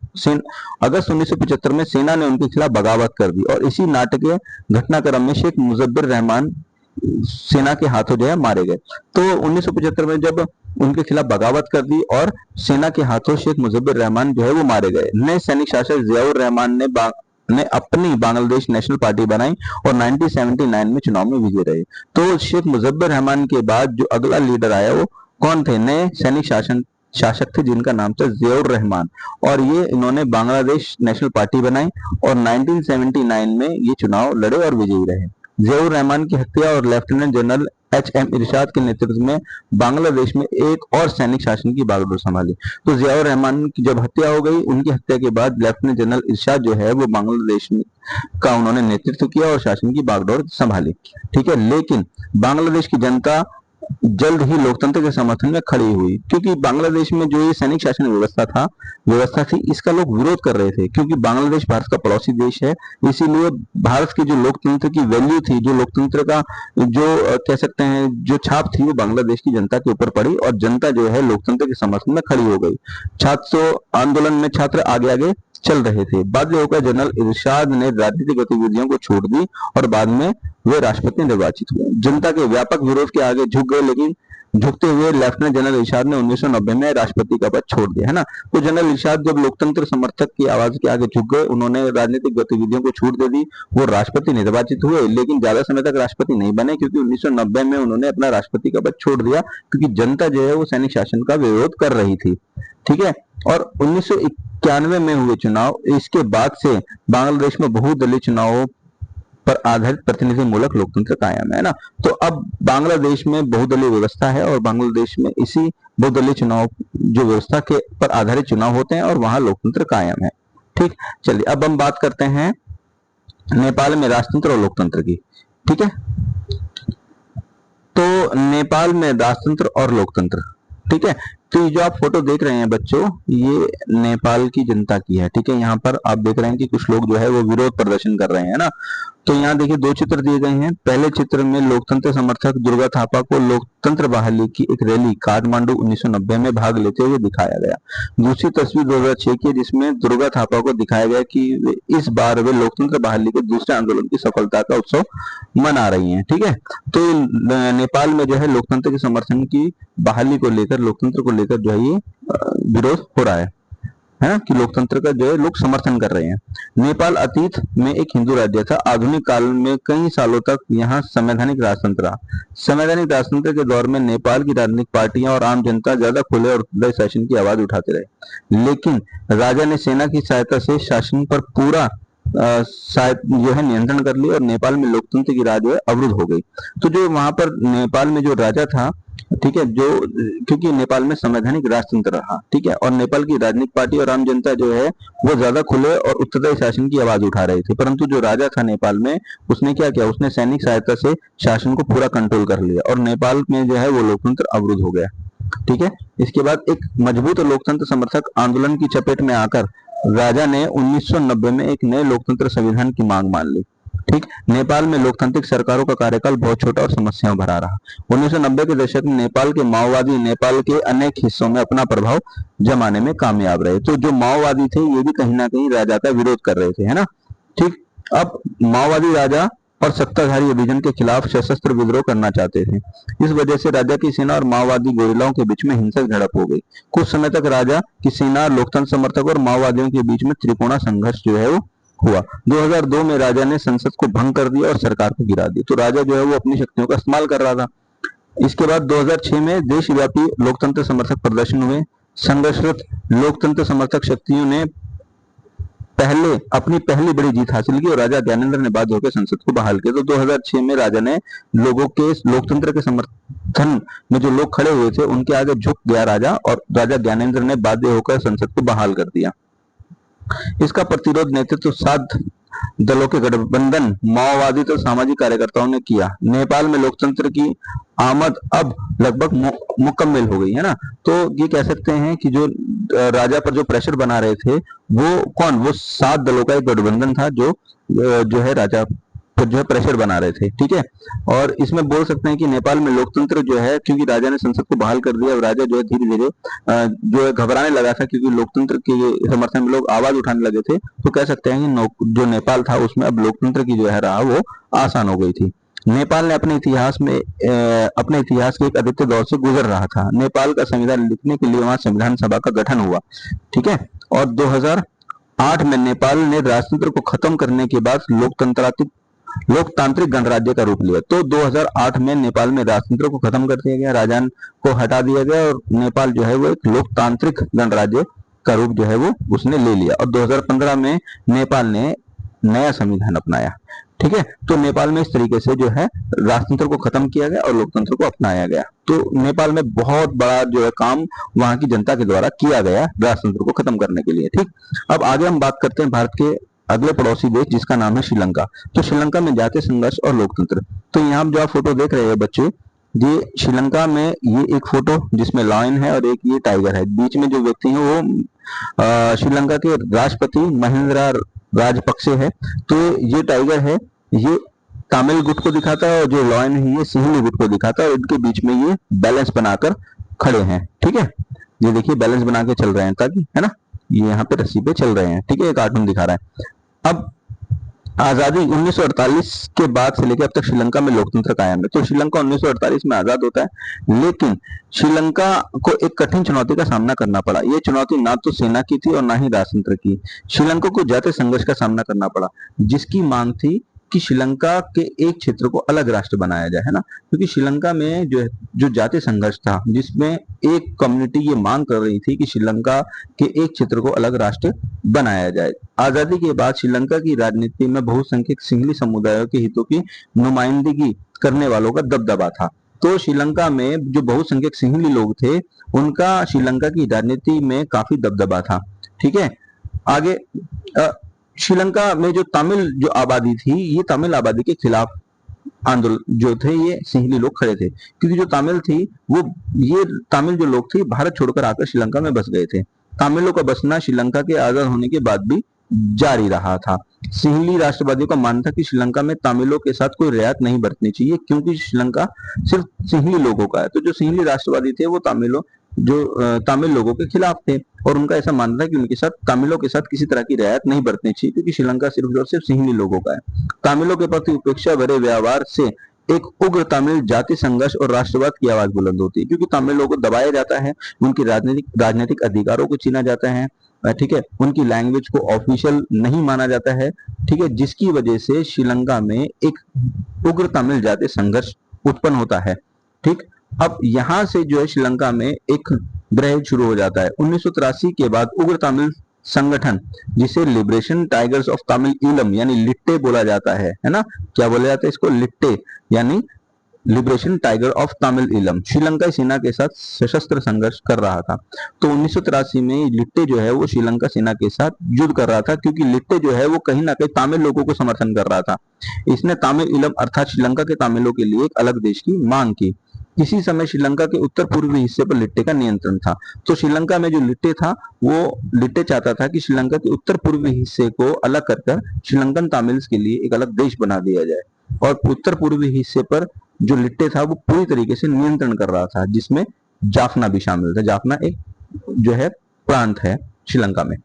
Speaker 1: अगस्त 1975 में सेना ने उनके खिलाफ बगावत कर दी और इसी नाटकीय घटनाक्रम में शेख मुजब्बिर रहमान सेना के हाथों जो है मारे गए। तो 1975 में जब उनके खिलाफ बगावत कर दी और सेना के हाथों शेख मुजब्बिर रहमान जो है वो मारे गए। नए सैनिक शासक जियाउर रहमान ने अपनी बांग्लादेश नेशनल पार्टी बनाई और 1979 में चुनाव में विजयी रहे। तो शेख मुजब्बिर रहमान के बाद जो अगला लीडर आया वो कौन थे? नए सैनिक शासक थे जिनका नाम था जियाउर रहमान और ये इन्होंने बांग्लादेश नेशनल पार्टी बनाई और 1979 में ये चुनाव लड़े और विजयी रहे। जियाउर रहमान की हत्या और लेफ्टिनेंट जनरल एच.एम. इरशाद के नेतृत्व में बांग्लादेश में एक और सैनिक शासन की बागडोर संभाली। तो जियाउर रहमान की जब हत्या हो गई, उनकी हत्या के बाद लेफ्टिनेंट जनरल इरशाद जो है वो बांग्लादेश का उन्होंने नेतृत्व किया और शासन की बागडोर संभाली। ठीक है, लेकिन बांग्लादेश की जनता जल्द ही लोकतंत्र के समर्थन में खड़ी हुई, क्योंकि बांग्लादेश में जो ये सैनिक शासन व्यवस्था थी, इसका लोग विरोध कर रहे थे, क्योंकि बांग्लादेश भारत का पड़ोसी देश है। इसीलिए भारत की जो लोकतंत्र की वैल्यू थी, जो लोकतंत्र का जो कह सकते हैं जो छाप थी, वो बांग्लादेश की जनता के ऊपर पड़ी और जनता जो है लोकतंत्र के समर्थन में खड़ी हो गई। छात्र आंदोलन में छात्र आगे आगे चल रहे थे। बाध्य होकर जनरल इरशाद ने राजनीतिक गतिविधियों को छोड़ दी और बाद में वे राष्ट्रपति निर्वाचित हुए। जनता के व्यापक विरोध के आगे झुक गए, लेकिन झुकते हुए लेफ्टिनेंट जनरल इरशाद ने 1990 में राष्ट्रपति का पद छोड़ दिया, है ना। तो जनरल इरशाद जब लोकतंत्र समर्थक की आवाज के आगे झुक गए, उन्होंने राजनीतिक गतिविधियों को छूट दे दी, वो राष्ट्रपति निर्वाचित हुए, लेकिन ज्यादा समय तक राष्ट्रपति नहीं बने, क्योंकि 1990 में उन्होंने अपना राष्ट्रपति का पद छोड़ दिया, क्योंकि जनता जो है वो सैनिक शासन का विरोध कर रही थी। ठीक है। और 1991 में हुए चुनाव, इसके बाद से बांग्लादेश में बहुदलीय चुनावों पर आधारित प्रतिनिधिमूलक लोकतंत्र कायम है ना। तो अब बांग्लादेश में बहुदलीय व्यवस्था है और बांग्लादेश में इसी बहुदलीय चुनाव जो व्यवस्था के पर आधारित चुनाव होते हैं और वहां लोकतंत्र कायम है। ठीक। चलिए अब हम बात करते हैं नेपाल में राजतंत्र और लोकतंत्र की। ठीक है। तो नेपाल में राजतंत्र और लोकतंत्र, ठीक है। तो ये जो आप फोटो देख रहे हैं बच्चों, ये नेपाल की जनता की है। ठीक है। यहाँ पर आप देख रहे हैं कि कुछ लोग जो है वो विरोध प्रदर्शन कर रहे हैं ना। तो यहाँ देखिए दो चित्र दिए गए हैं। पहले चित्र में लोकतंत्र समर्थक दुर्गा थापा को लोकतंत्र बहाली की एक रैली काठमांडू 1990 में भाग लेते हुए दिखाया गया। दूसरी तस्वीर 2006 की, जिसमें दुर्गा थापा को दिखाया गया कि इस बार वे लोकतंत्र बहाली के दूसरे आंदोलन की सफलता का उत्सव मना रही हैं। ठीक है। तो नेपाल में जो है लोकतंत्र के समर्थन की बहाली को लेकर, लोकतंत्र को लेकर जो है ये विरोध हो रहा है ना, कि लोकतंत्र का जो है लोग समर्थन कर रहे हैं। नेपाल अतीत में एक हिंदू राज्य था। आधुनिक काल में कई सालों तक यहाँ संवैधानिक राजतंत्र रहा। संवैधानिक राजतंत्र के दौर में नेपाल की राजनीतिक पार्टियां और आम जनता ज्यादा खुले और उत्तरदायी शासन की आवाज उठाते रहे, लेकिन राजा ने सेना की सहायता से शासन पर पूरा जो है नियंत्रण कर लिया और नेपाल में लोकतंत्र की राह जो है अवरुद्ध हो गई। तो जो वहां पर नेपाल में जो राजा था, ठीक है, जो क्योंकि नेपाल में संवैधानिक राजतंत्र रहा, ठीक है, और नेपाल की राजनीतिक पार्टी और आम जनता जो है वो ज्यादा खुले और उत्तरदायी शासन की आवाज उठा रहे थे, परंतु जो राजा था नेपाल में, उसने क्या किया, उसने सैनिक सहायता से शासन को पूरा कंट्रोल कर लिया और नेपाल में जो है वो लोकतंत्र अवरुद्ध हो गया। ठीक है। इसके बाद एक मजबूत लोकतंत्र समर्थक आंदोलन की चपेट में आकर राजा ने 1990 में एक नए लोकतंत्र संविधान की मांग मान ली। ठीक। नेपाल में लोकतांत्रिक सरकारों का कार्यकाल बहुत छोटा और समस्याओं भरा रहा। 1990 के दशक में नेपाल के माओवादी नेपाल के अनेक हिस्सों में अपना प्रभाव जमाने में कामयाब रहे। तो जो माओवादी थे ये भी कहीं ना कहीं राजा का विरोध कर रहे थे, है ना। ठीक। अब माओवादी राजा और सत्ताधारी अभिजन के खिलाफ सशस्त्र विद्रोह करना चाहते थे। इस वजह से राजा की सेना और माओवादी गोरिल्लाओं के बीच में हिंसक झड़प हो गई। कुछ समय तक राजा की सेना, लोकतंत्र समर्थक और माओवादियों के बीच में त्रिकोणा संघर्ष जो है वो हुआ। 2002 में राजा ने संसद को भंग कर दिया और सरकार को गिरा दी। तो राजा जो है वो अपनी शक्तियों का इस्तेमाल कर रहा था। इसके बाद 2006 में देशव्यापी लोकतंत्र समर्थक प्रदर्शन हुए। संघर्षरत लोकतंत्र समर्थक शक्तियों ने अपनी पहली बड़ी जीत हासिल की और राजा ज्ञानेंद्र ने बाध्य होकर संसद को बहाल किया। तो 2006 में राजा ने लोगों के लोकतंत्र के समर्थन में जो लोग खड़े हुए थे उनके आगे झुक गया राजा, और राजा ज्ञानेंद्र ने बाध्य होकर संसद को बहाल कर दिया। इसका प्रतिरोध नेतृत्व 7 दलों के गठबंधन, माओवादी तो सामाजिक कार्यकर्ताओं ने किया। नेपाल में लोकतंत्र की आमद अब लगभग मुकम्मल हो गई, है ना। तो ये कह सकते हैं कि जो राजा पर जो प्रेशर बना रहे थे वो कौन, वो 7 दलों का एक गठबंधन था जो है राजा पर जो है प्रेशर बना रहे थे। ठीक है। और इसमें बोल सकते हैं कि नेपाल में लोकतंत्र जो है, क्योंकि राजा ने संसद को बहाल कर दिया और राजा जो है धीरे धीरे जो है घबराने लगा था, क्योंकि लोकतंत्र के समर्थन में लोग आवाज उठाने लगे थे। तो कह सकते हैं कि जो नेपाल था उसमें अब लोकतंत्र की जो है राह वो आसान हो गई थी। नेपाल ने अपने इतिहास के एक अद्वितीय दौर से गुजर रहा था। नेपाल का संविधान लिखने के लिए वहां संविधान सभा का गठन हुआ। ठीक है। और 2008 में नेपाल ने राजतंत्र को खत्म करने के बाद लोकतांत्रिक गणराज्य का रूप लिया। तो 2008 में नेपाल में राजतंत्र को खत्म कर दिया गया, राजा को हटा दिया गया और नेपाल जो है वो एक लोकतांत्रिक गणराज्य का रूप जो है वो उसने ले लिया। और 2015 में नेपाल ने नया संविधान अपनाया। ठीक है। तो नेपाल में इस तरीके से जो है राजतंत्र को खत्म किया गया और लोकतंत्र को अपनाया गया। तो नेपाल में बहुत बड़ा जो है काम वहां की जनता के द्वारा किया गया राजतंत्र को खत्म करने के लिए। ठीक। अब आगे हम बात करते हैं भारत के अगले पड़ोसी देश, जिसका नाम है श्रीलंका। तो श्रीलंका में जातीय संघर्ष और लोकतंत्र। तो यहाँ जो आप फोटो देख रहे हैं बच्चे, ये श्रीलंका में ये एक फोटो जिसमें लायन है और एक ये टाइगर है, बीच में जो व्यक्ति है वो श्रीलंका के राष्ट्रपति महिंद्रा राजपक्षे है। तो ये टाइगर है, ये तमिल गुट को दिखाता है और जो लायन है ये सिंहली गुट को दिखाता है और इनके बीच में ये बैलेंस बनाकर खड़े हैं। ठीक है, ये देखिए बैलेंस बना के चल रहे हैं ताकि, है ना, ये यहाँ पे रस्सी पे चल रहे हैं। ठीक है, कार्टून दिखा रहा है। अब आजादी 1948 के बाद से लेकर अब तक श्रीलंका में लोकतंत्र कायम है। तो श्रीलंका 1948 में आजाद होता है, लेकिन श्रीलंका को एक कठिन चुनौती का सामना करना पड़ा। ये चुनौती ना तो सेना की थी और ना ही राजतंत्र की। श्रीलंका को जातीय संघर्ष का सामना करना पड़ा, जिसकी मांग थी कि श्रीलंका के एक क्षेत्र को अलग राष्ट्र बनाया जाए, है ना, क्योंकि श्रीलंका में जो जातीय संघर्ष था, जिसमें एक कम्युनिटी ये मांग कर रही थी कि श्रीलंका के एक क्षेत्र को अलग राष्ट्र बनाया जाए। आजादी के बाद श्रीलंका की राजनीति में बहुसंख्यक सिंहली समुदायों के हितों की नुमाइंदगी करने वालों का दबदबा था। तो श्रीलंका में जो बहुसंख्यक सिंहली लोग थे, उनका श्रीलंका की राजनीति में काफी दबदबा था। ठीक है, आगे श्रीलंका में जो तमिल जो आबादी थी, ये तमिल आबादी के खिलाफ आंदोलन जो थे, ये सिंहली लोग खड़े थे, क्योंकि जो तमिल थी वो, ये तमिल जो लोग थे भारत छोड़कर आकर श्रीलंका में बस गए थे। तमिलों का बसना श्रीलंका के आजाद होने के बाद भी जारी रहा था। सिंहली राष्ट्रवादियों का मानना था कि श्रीलंका में तमिलों के साथ कोई रियायत नहीं बरतनी चाहिए, क्योंकि श्रीलंका सिर्फ सिंहली लोगों का है। तो जो सिंहली राष्ट्रवादी थे वो तमिल लोगों के खिलाफ थे और उनका ऐसा मानना था कि उनके साथ तमिलों के साथ किसी तरह की रियायत नहीं बरतनी चाहिए, क्योंकि श्रीलंका सिर्फ और सिर्फ सिंहली लोगों का है। तमिलों के प्रति उपेक्षा भरे व्यवहार से एक उग्र तमिल जाति संघर्ष और राष्ट्रवाद की आवाज बुलंद होती है, क्योंकि तमिलों को दबाया जाता है, उनके राजनीतिक अधिकारों को छीना जाता है। ठीक है, उनकी लैंग्वेज को ऑफिशियल नहीं माना जाता है। ठीक है, जिसकी वजह से श्रीलंका में एक उग्र तमिल जाति संघर्ष उत्पन्न होता है। ठीक, अब यहां से जो है श्रीलंका में एक ग्रह शुरू हो जाता है। 1983 के बाद उग्र तमिल संगठन, जिसे liberation tigers of Tamil Eelam यानी लिट्टे बोला जाता है ना, क्या बोला जाता है इसको, लिट्टे यानी liberation tiger of Tamil Eelam, Sri Lanka सेना के साथ सशस्त्र संघर्ष कर रहा था। तो 1983 में लिट्टे जो है वो श्रीलंका सेना के साथ युद्ध कर रहा था, क्योंकि लिट्टे जो है वो कहीं ना कहीं तमिल लोगों को समर्थन कर रहा था। इसने तमिल ईलम अर्थात श्रीलंका के तमिलों के लिए एक अलग देश की मांग की। इसी समय श्रीलंका के उत्तर पूर्वी हिस्से पर लिट्टे का नियंत्रण था। तो श्रीलंका में जो लिट्टे था, वो लिट्टे चाहता था कि श्रीलंका के उत्तर पूर्वी हिस्से को अलग कर श्रीलंकन तमिल्स के लिए एक अलग देश बना दिया जाए, और उत्तर पूर्वी हिस्से पर जो लिट्टे था वो पूरी तरीके से नियंत्रण कर रहा था, जिसमें जाफना भी शामिल था। जाफना एक जो है प्रांत है श्रीलंका में।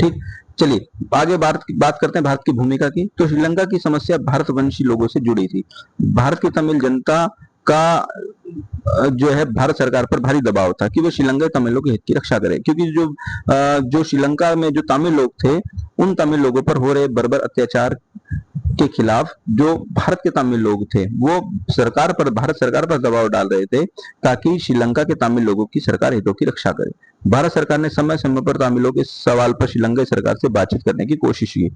Speaker 1: ठीक, चलिए आगे बात करते हैं भारत की भूमिका की। तो श्रीलंका की समस्या भारतवंशी लोगों से जुड़ी थी। भारत की तमिल जनता का जो है भारत सरकार पर भारी दबाव था कि वो श्रीलंका तमिलों के हित की रक्षा करे, क्योंकि जो श्रीलंका में जो तमिल लोग थे, उन तमिल लोगों पर हो रहे बर्बर अत्याचार के खिलाफ जो भारत के तमिल लोग थे वो भारत सरकार पर दबाव डाल रहे थे, ताकि श्रीलंका के तमिल लोगों की सरकार हितों की रक्षा करे। भारत सरकार ने समय समय पर तमिलों के सवाल पर श्रीलंका सरकार से बातचीत करने की कोशिश की।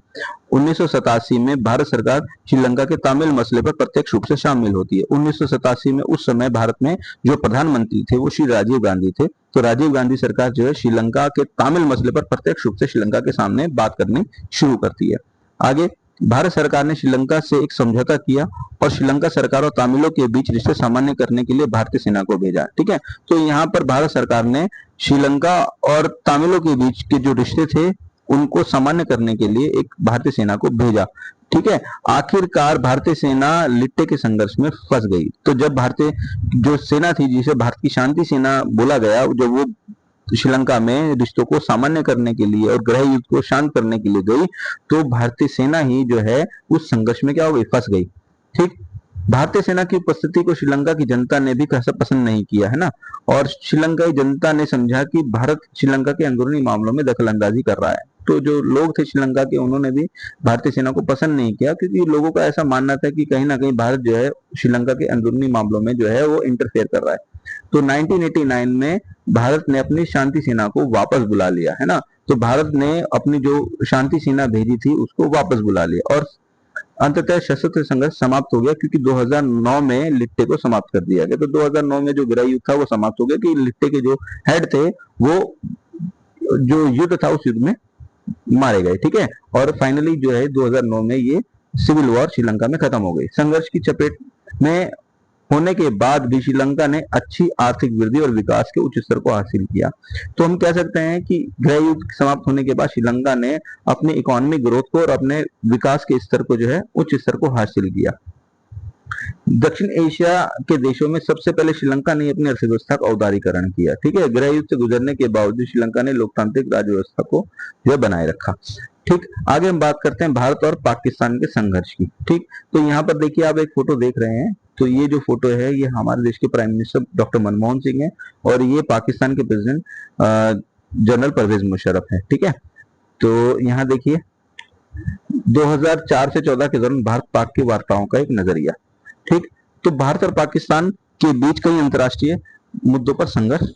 Speaker 1: 1987 में भारत सरकार श्रीलंका के तमिल मसले पर प्रत्यक्ष रूप से शामिल होती है। 1987 में उस समय भारत में जो प्रधानमंत्री थे वो श्री राजीव गांधी थे। तो राजीव गांधी सरकार जो है श्रीलंका के तमिल मसले पर प्रत्यक्ष रूप से श्रीलंका के सामने बात करनी शुरू करती है। आगे भारत सरकार ने श्रीलंका से एक समझौता किया और श्रीलंका सरकार और तमिलों के बीच रिश्ते सामान्य करने के लिए भारतीय सेना को भेजा। ठीक है, तो यहाँ पर भारत सरकार ने श्रीलंका और तमिलों के बीच के जो रिश्ते थे उनको सामान्य करने के लिए एक भारतीय सेना को भेजा। ठीक है, आखिरकार भारतीय सेना लिट्टे के संघर्ष में फंस गई। तो जब भारतीय जो सेना थी, जिसे भारत की शांति सेना बोला गया, जब वो श्रीलंका में रिश्तों को सामान्य करने के लिए और गृह युद्ध को शांत करने के लिए गई, तो भारतीय सेना ही जो है उस संघर्ष में क्या हो गई, फंस गई। ठीक, भारतीय सेना की उपस्थिति को श्रीलंका की जनता ने भी कैसा पसंद नहीं किया, है ना, और श्रीलंकाई जनता ने समझा कि भारत श्रीलंका के अंदरूनी मामलों में दखलंदाजी कर रहा है। तो जो लोग थे श्रीलंका के, उन्होंने भी भारतीय सेना को पसंद नहीं किया, क्योंकि लोगों का ऐसा मानना था कि कहीं ना कहीं भारत जो है श्रीलंका के अंदरूनी मामलों में जो है वो इंटरफेयर कर रहा है। तो 1989 में भारत ने अपनी शांति सेना को वापस बुला लिया, है ना। तो भारत ने अपनी जो शांति सेना भेजी थी उसको वापस बुला लिया और अंततः सशस्त्र संघर्ष समाप्त हो गया, क्योंकि 2009 में लिट्टे को समाप्त कर दिया गया। तो 2009 में जो गृह युद्ध था वो समाप्त हो गया कि लिट्टे के जो हेड थे वो जो युद्ध था उस युद्ध में मारे गए। ठीक है, और फाइनली जो है 2009 में ये सिविल वॉर श्रीलंका में खत्म हो गई। संघर्ष की चपेट में होने के बाद भी श्रीलंका ने अच्छी आर्थिक वृद्धि और विकास के उच्च स्तर को हासिल किया। तो हम कह सकते हैं कि गृह युद्ध समाप्त होने के बाद श्रीलंका ने अपनी इकोनॉमिक ग्रोथ को और अपने विकास के स्तर को जो है उच्च स्तर को हासिल किया। दक्षिण एशिया के देशों में सबसे पहले श्रीलंका ने अपनी अर्थव्यवस्था का औदारीकरण किया। ठीक है, गृह युद्ध से गुजरने के बावजूद श्रीलंका ने लोकतांत्रिक राज्य व्यवस्था को जो बनाए रखा। ठीक, आगे हम बात करते हैं भारत और पाकिस्तान के संघर्ष की। ठीक, तो यहाँ पर देखिए आप एक फोटो देख रहे हैं, तो ये जो फोटो है ये हमारे देश के prime minister doctor Manmohan Singh है और ये पाकिस्तान के प्रेसिडेंट जनरल परवेज मुशर्रफ है। ठीक है, तो यहाँ देखिए 2004 से 14 के दौरान भारत पाक की वार्ताओं का एक नजरिया। ठीक, तो भारत और पाकिस्तान के बीच कई अंतर्राष्ट्रीय मुद्दों पर संघर्ष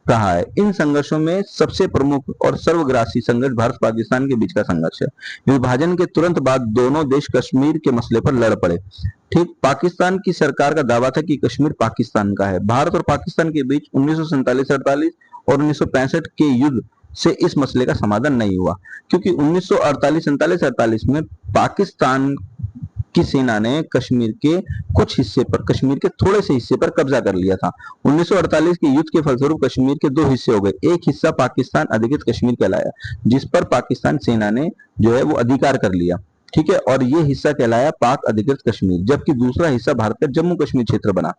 Speaker 1: रहा है। इन संघर्षों में सबसे प्रमुख और सर्वग्रासी संघर्ष भारत पाकिस्तान के बीच का संघर्ष है। विभाजन के तुरंत बाद दोनों देश कश्मीर के मसले पर लड़ पड़े। ठीक, पाकिस्तान की सरकार का दावा था कि कश्मीर पाकिस्तान का है। भारत और पाकिस्तान के बीच 1947-48 और 1965 के युद्ध से इस मसले का समाधान नहीं हुआ, क्योंकि 1948 में पाकिस्तान की सेना ने कश्मीर के कुछ हिस्से पर, कश्मीर के थोड़े से हिस्से पर कब्जा कर लिया था। 1948 के युद्ध के फलस्वरूप कश्मीर के दो हिस्से हो गए। एक हिस्सा पाकिस्तान अधिकृत कश्मीर कहलाया, जिस पर पाकिस्तान सेना ने जो है वो अधिकार कर लिया। ठीक है, और ये हिस्सा कहलाया पाक अधिकृत कश्मीर, जबकि दूसरा हिस्सा भारत का जम्मू कश्मीर क्षेत्र बना।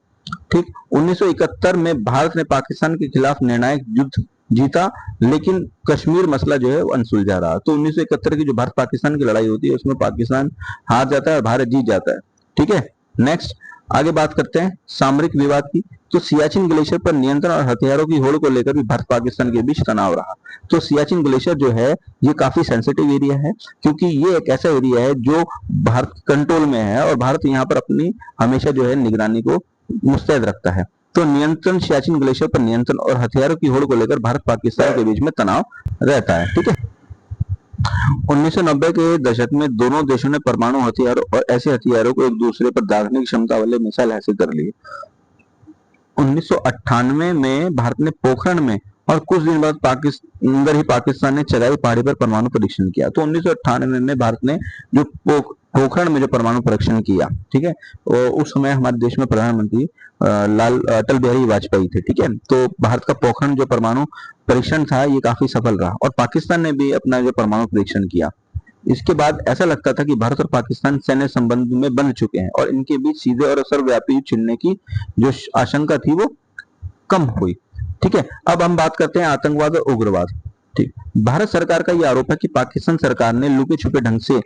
Speaker 1: ठीक, 1971 में भारत ने पाकिस्तान के खिलाफ निर्णायक युद्ध जीता, लेकिन कश्मीर मसला जो है वो अनसुलझा रहा। तो 1971 की जो भारत पाकिस्तान की लड़ाई होती है उसमें पाकिस्तान हार जाता है और भारत जीत जाता है। ठीक है, नेक्स्ट आगे बात करते हैं सामरिक विवाद की। तो सियाचिन ग्लेशियर पर नियंत्रण और हथियारों की होड़ को लेकर भी भारत पाकिस्तान के बीच तनाव रहा। तो सियाचिन ग्लेशियर जो है ये काफी सेंसिटिव एरिया है, क्योंकि ये एक ऐसा एरिया है जो भारत कंट्रोल में है और भारत यहाँ पर अपनी हमेशा जो है निगरानी को मुस्तैद रखता है। तो नियंत्रण, सियाचिन ग्लेशियर पर नियंत्रण और हथियारों की होड़ को लेकर भारत पाकिस्तान के बीच में तनाव रहता है। ठीक है, 1990 के दशक में दोनों देशों ने परमाणु हथियारों और ऐसे हथियारों को एक दूसरे पर दागने की क्षमता वाले मिसाइल हासिल कर लिए। 1998 में भारत ने पोखरण में और कुछ दिन बाद अंदर ही पाकिस्तान ने चगाई पहाड़ी पर परमाणु परीक्षण किया। तो 1998 में भारत ने जो पोखरण में जो परमाणु परीक्षण किया, ठीक है, उस समय हमारे देश में प्रधानमंत्री अटल बिहारी वाजपेयी थे। ठीक है, तो भारत का पोखरण जो परमाणु परीक्षण था ये काफी सफल रहा और पाकिस्तान ने भी अपना जो परमाणु परीक्षण किया। इसके बाद ऐसा लगता था कि भारत और पाकिस्तान सैन्य संबंध में बंध चुके हैं और इनके बीच सीधे और सर्वव्यापी छिड़ने की जो आशंका थी वो कम हुई। ठीक है, अब हम बात करते हैं आतंकवाद और उग्रवाद। ठीक, भारत सरकार का यह आरोप है कि पाकिस्तान सरकार ने लुके छुपे ढंग से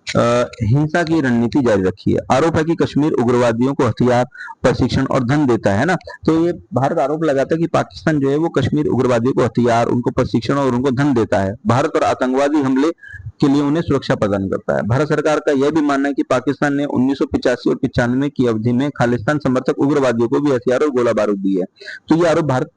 Speaker 1: हिंसा की रणनीति जारी रखी है। आरोप है कि कश्मीर उग्रवादियों को हथियार, प्रशिक्षण और धन देता है ना। तो ये भारत आरोप लगाता है कि पाकिस्तान जो है वो कश्मीर उग्रवादियों को हथियार, उनको प्रशिक्षण और उनको धन देता है। भारत और आतंकवादी हमले के लिए उन्हें सुरक्षा प्रदान करता है। भारत सरकार का यह भी मानना है कि पाकिस्तान ने 1985 और 95 की अवधि में खालिस्तान समर्थक उग्रवादियों को भी हथियार और गोला बारूद दी है। तो ये आरोप भारत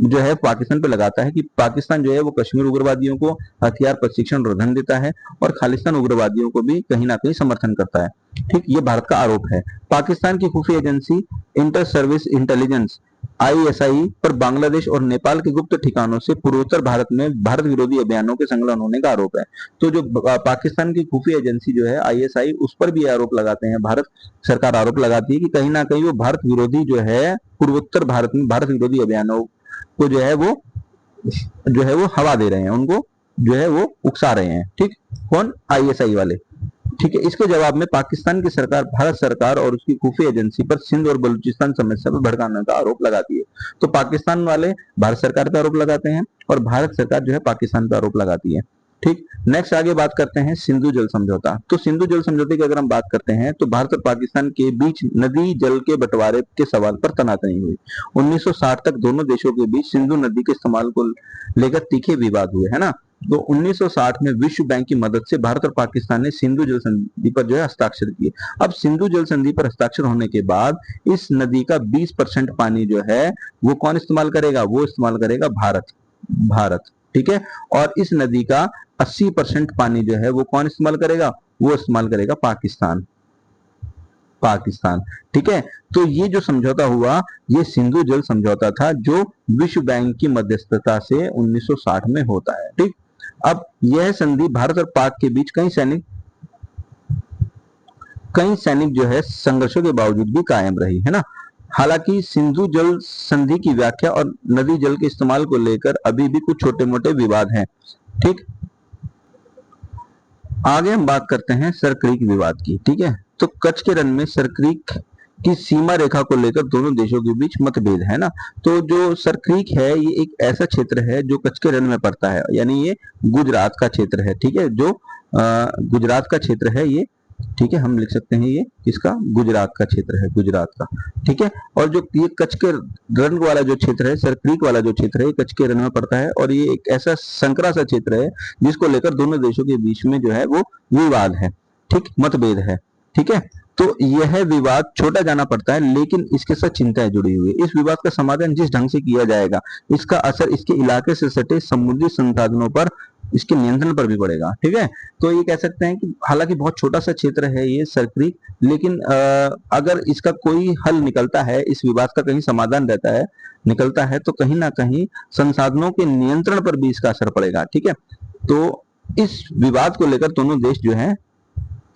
Speaker 1: जो है पाकिस्तान पे लगाता है कि पाकिस्तान जो है वो कश्मीर उग्रवादियों को हथियार, प्रशिक्षण और धन देता है और खालिस्तान उग्रवादियों को भी कहीं ना कहीं समर्थन करता है। ठीक, ये भारत का आरोप है। पाकिस्तान की खुफिया agency inter service intelligence ISI पर बांग्लादेश और नेपाल के गुप्त ठिकानों से पूर्वोत्तर भारत में भारत विरोधी अभियानों के संलग्न होने का आरोप है। तो जो पाकिस्तान की खुफिया एजेंसी जो है ISI, उस पर भी आरोप लगाते हैं, भारत सरकार आरोप लगाती है कि कहीं ना कहीं वो भारत विरोधी जो है पूर्वोत्तर भारत में भारत विरोधी अभियानों को जो है वो हवा दे रहे हैं, उनको जो है वो उकसा रहे हैं। ठीक, कौन? ISI वाले। ठीक है, इसके जवाब में पाकिस्तान की सरकार भारत सरकार और उसकी खुफिया एजेंसी पर सिंध और बलूचिस्तान समस्या पर भड़काने का आरोप लगाती है। तो पाकिस्तान वाले भारत सरकार पर आरोप लगाते हैं और भारत सरकार जो है पाकिस्तान पर आरोप लगाती है। ठीक, नेक्स्ट आगे बात करते हैं सिंधु जल समझौता। तो सिंधु जल समझौते की अगर हम बात करते हैं तो भारत और पाकिस्तान के बीच नदी जल के बंटवारे के सवाल पर तनातनी हुई। 1960 तक दोनों देशों के बीच सिंधु नदी के इस्तेमाल को लेकर तीखे विवाद हुए, है ना। तो 1960 में विश्व बैंक की मदद से भारत और पाकिस्तान ने सिंधु जल संधि पर जो है हस्ताक्षर किए। अब सिंधु जल संधि पर हस्ताक्षर होने के बाद इस नदी का 20% पानी जो है वो कौन इस्तेमाल करेगा? वो इस्तेमाल करेगा भारत। ठीक है, और इस नदी का 80% पानी जो है वो कौन इस्तेमाल करेगा? वो इस्तेमाल करेगा पाकिस्तान। ठीक है, तो ये जो समझौता हुआ ये सिंधु जल समझौता था जो विश्व बैंक की मध्यस्थता से 1960 में होता है। ठीक, अब यह संधि भारत और पाक के बीच कई सैनिक जो है संघर्षों के बावजूद भी कायम रही, है ना। हालांकि सिंधु जल संधि की व्याख्या और नदी जल के इस्तेमाल को लेकर अभी भी कुछ छोटे मोटे विवाद हैं। ठीक, आगे हम बात करते हैं सर क्रीक विवाद की। ठीक है, तो कच्छ के रण में सर क्रीक की सीमा रेखा को लेकर दोनों देशों के बीच मतभेद है ना। तो जो सर क्रीक है ये एक ऐसा क्षेत्र है जो कच्छ के रण में पड़ता है, यानी ये गुजरात का क्षेत्र है। ठीक है, जो गुजरात का क्षेत्र है ये। ठीक है, हम लिख सकते हैं ये किसका, गुजरात का क्षेत्र है, गुजरात का। ठीक है, और जो ये कच्छ के रण वाला जो क्षेत्र है, सर क्रीक वाला जो क्षेत्र है, ये कच्छ के रण में पड़ता है और ये एक ऐसा संकरा सा क्षेत्र है जिसको लेकर दोनों देशों के बीच में जो है वो विवाद है। ठीक, मतभेद है। ठीक है, तो यह विवाद छोटा जाना पड़ता है लेकिन इसके साथ चिंताएं जुड़ी हुई है। इस विवाद का समाधान जिस ढंग से किया जाएगा इसका असर इसके इलाके से सटे समुद्री संसाधनों पर, इसके नियंत्रण पर भी पड़ेगा। ठीक है, तो ये कह सकते हैं कि हालांकि बहुत छोटा सा क्षेत्र है ये सर क्रीक, लेकिन अगर इसका कोई हल निकलता है, इस विवाद का कहीं समाधान रहता है, निकलता है, तो कहीं ना कहीं संसाधनों के नियंत्रण पर भी इसका असर पड़ेगा। ठीक है, तो इस विवाद को लेकर दोनों देश जो है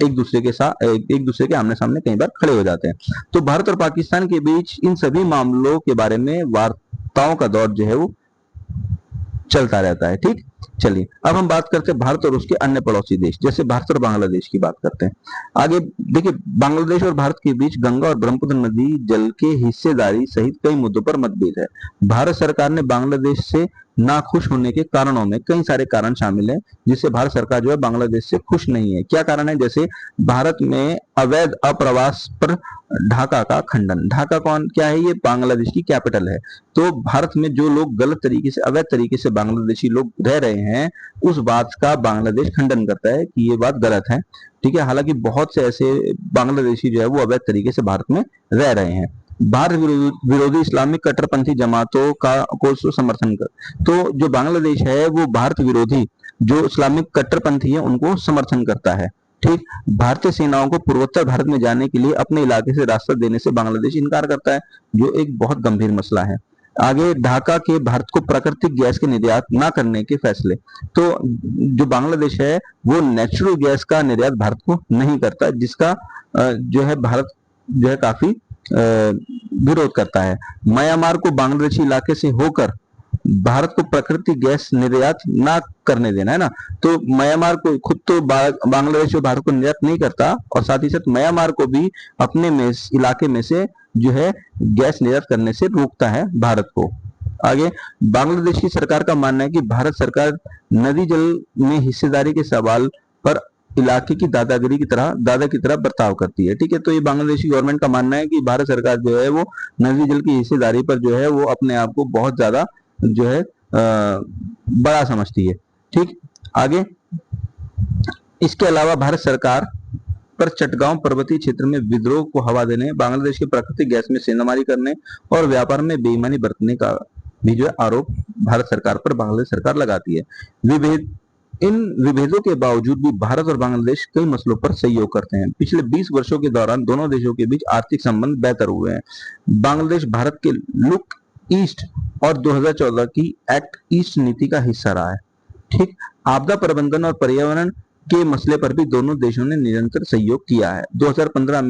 Speaker 1: एक दूसरे के साथ एक दूसरे के आमने सामने कई बार खड़े हो जाते हैं। तो भारत और पाकिस्तान के बीच इन सभी मामलों के बारे में वार्ताओं का दौर जो है वो चलता रहता है। ठीक, चलिए अब हम बात करते हैं भारत और उसके अन्य पड़ोसी देश, जैसे भारत और बांग्लादेश की बात करते हैं। आगे देखिए, बांग्लादेश और भारत के बीच गंगा और ब्रह्मपुत्र नदी जल के हिस्सेदारी सहित कई मुद्दों पर मतभेद है। भारत सरकार ने बांग्लादेश से नाखुश होने के कारणों में कई सारे कारण शामिल हैं, जिससे भारत सरकार जो है बांग्लादेश से खुश नहीं है। क्या कारण है, जैसे भारत में अवैध अप्रवास पर ढाका का खंडन। ढाका कौन क्या है, ये बांग्लादेश की कैपिटल है। तो भारत में जो लोग गलत तरीके से, अवैध तरीके से बांग्लादेशी लोग रह रहे हैं, उस बात का बांग्लादेश खंडन करता है कि ये बात गलत है। ठीक है, हालांकि बहुत से ऐसे बांग्लादेशी जो है वो अवैध तरीके से भारत में रह रहे हैं। भारत विरोधी इस्लामिक कट्टरपंथी जमातों का को समर्थन कर, तो जो बांग्लादेश है वो भारत विरोधी जो इस्लामिक कट्टरपंथी है उनको समर्थन करता है। ठीक, भारतीय सेनाओं को पूर्वोत्तर भारत में जाने के लिए अपने इलाके से रास्ता देने से बांग्लादेश इनकार करता है, जो एक बहुत गंभीर मसला है। आगे, ढाका के भारत को प्राकृतिक गैस के निर्यात न करने के फैसले। तो जो बांग्लादेश है वो नेचुरल गैस का निर्यात भारत को नहीं करता, जिसका जो है भारत जो है काफी विरोध करता है। म्यांमार को बांग्लादेशी इलाके से होकर भारत को प्राकृतिक गैस निर्यात ना करने देना है ना। तो म्यांमार को खुद तो बांग्लादेश और भारत को निर्यात नहीं करता, और साथ ही साथ म्यांमार को भी अपने में इलाके में से जो है गैस निर्यात करने से रोकता है भारत को। आगे, बांग्लादेश की सरकार का मानना है कि भारत सरकार नदी जल में हिस्सेदारी के सवाल पर इलाके की दादा की तरह बर्ताव करती है। ठीक है, तो ये बांग्लादेशी गवर्नमेंट का मानना है कि भारत सरकार जो है वो नदी जल की हिस्सेदारी पर जो है वो अपने आप को बहुत ज्यादा जो है बड़ा समझती है। ठीक, आगे, इसके अलावा भारत सरकार पर चटगांव पर्वतीय क्षेत्र में विद्रोह को हवा देने, बांग्लादेश के प्राकृतिक गैस में सेंधमारी करने और व्यापार में बेईमानी बरतने का भी जो है आरोप भारत सरकार पर बांग्लादेश सरकार लगाती है। इन विभेदों के बावजूद भी भारत और बांग्लादेश कई मसलों पर सहयोग करते हैं। पिछले 20 वर्षों के दौरान दोनों देशों के बीच आर्थिक संबंध बेहतर हुए हैं। बांग्लादेश भारत के लुक ईस्ट और 2014 की एक्ट ईस्ट नीति का हिस्सा रहा है। ठीक, आपदा प्रबंधन और पर्यावरण के मसले पर भी दोनों देशों ने निरंतर सहयोग किया है। 2015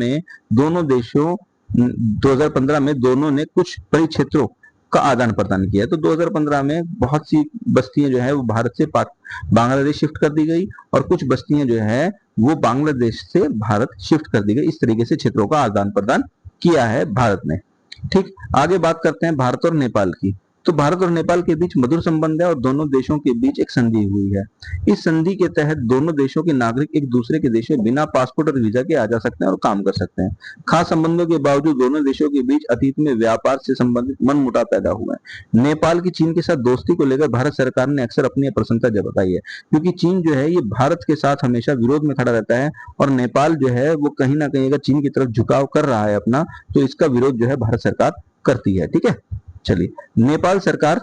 Speaker 1: में दोनों ने कुछ परिक्षेत्रों का आदान प्रदान किया। तो 2015 में बहुत सी बस्तियां जो है वो भारत से बांग्लादेश शिफ्ट कर दी गई और कुछ बस्तियां जो है वो बांग्लादेश से भारत शिफ्ट कर दी गई। इस तरीके से क्षेत्रों का आदान प्रदान किया है भारत ने। ठीक, आगे बात करते हैं भारत और नेपाल की। तो भारत और नेपाल के बीच मधुर संबंध है और दोनों देशों के बीच एक संधि हुई है। इस संधि के तहत दोनों देशों के नागरिक एक दूसरे के देश में बिना पासपोर्ट और वीजा के आ जा सकते हैं और काम कर सकते हैं। खास संबंधों के बावजूद दोनों देशों के बीच अतीत में व्यापार से संबंधित मनमुटाव पैदा हुआ है। नेपाल की चीन के साथ दोस्ती को लेकर भारत सरकार ने अक्सर अपनी प्रशंसा जताई है, क्योंकि चीन जो है ये भारत के साथ हमेशा विरोध में खड़ा रहता है और नेपाल जो है वो कहीं ना कहीं अगर चीन की तरफ झुकाव कर रहा है अपना, तो इसका विरोध जो है भारत सरकार करती है। ठीक है, चलिए, नेपाल सरकार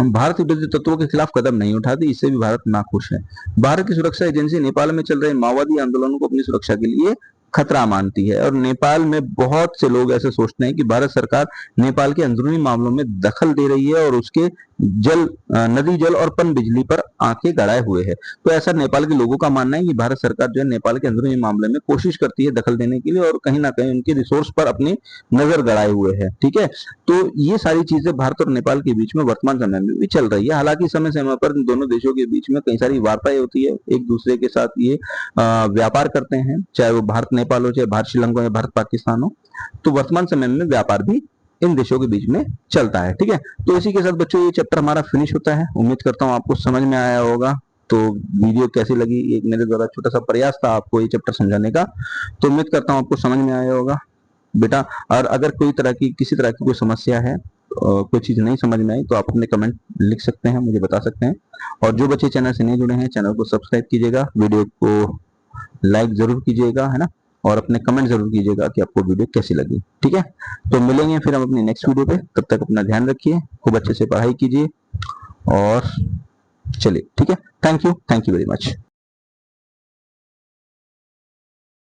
Speaker 1: भारत विरोधी तत्वों के खिलाफ कदम नहीं उठाती, इससे भी भारत नाखुश है। भारत की सुरक्षा एजेंसी नेपाल में चल रहे माओवादी आंदोलनों को अपनी सुरक्षा के लिए खतरा मानती है और नेपाल में बहुत से लोग ऐसे सोचते हैं कि भारत सरकार नेपाल के अंदरूनी मामलों में दखल दे रही है और उसके नदी जल और पन बिजली पर आंखें गड़ाए हुए है। तो ऐसा नेपाल के लोगों का मानना है कि भारत सरकार जो है नेपाल के अंदरूनी मामले में कोशिश करती है दखल देने के लिए और कहीं ना कहीं उनके रिसोर्स पर अपनी नजर गड़ाए हुए है। ठीक है, तो ये सारी चीजें भारत और नेपाल के बीच में वर्तमान समय में भी चल रही है। हालांकि समय समय पर दोनों देशों के बीच में कई सारी वार्ताएं होती है, एक दूसरे के साथ ये व्यापार करते हैं, चाहे वो भारत नेपाल हो, चाहे भारत श्रीलंका हो या भारत पाकिस्तान हो। तो वर्तमान समय में व्यापार भी इन देशों के बीच में चलता है। ठीक है, तो इसी के साथ बच्चों ये चैप्टर हमारा फिनिश होता है। उम्मीद करता हूँ आपको समझ में आया होगा। तो वीडियो कैसी लगी, एक मेरे द्वारा छोटा सा प्रयास था आपको ये चैप्टर समझाने का। तो उम्मीद करता हूँ आपको समझ में आया होगा बेटा। और अगर कोई तरह की किसी तरह की कोई समस्या है, कोई चीज नहीं समझ में आई, तो आप अपने कमेंट लिख सकते हैं, मुझे बता सकते हैं। और जो बच्चे चैनल से नहीं जुड़े हैं, चैनल को सब्सक्राइब कीजिएगा, वीडियो को लाइक जरूर कीजिएगा, है ना, और अपने कमेंट जरूर कीजिएगा कि आपको वीडियो कैसी लगी। ठीक है, तो मिलेंगे फिर हम अपनी नेक्स्ट वीडियो पे। तब तक अपना ध्यान रखिए, खूब अच्छे से पढ़ाई कीजिए और चलिए, ठीक है। Thank you very much.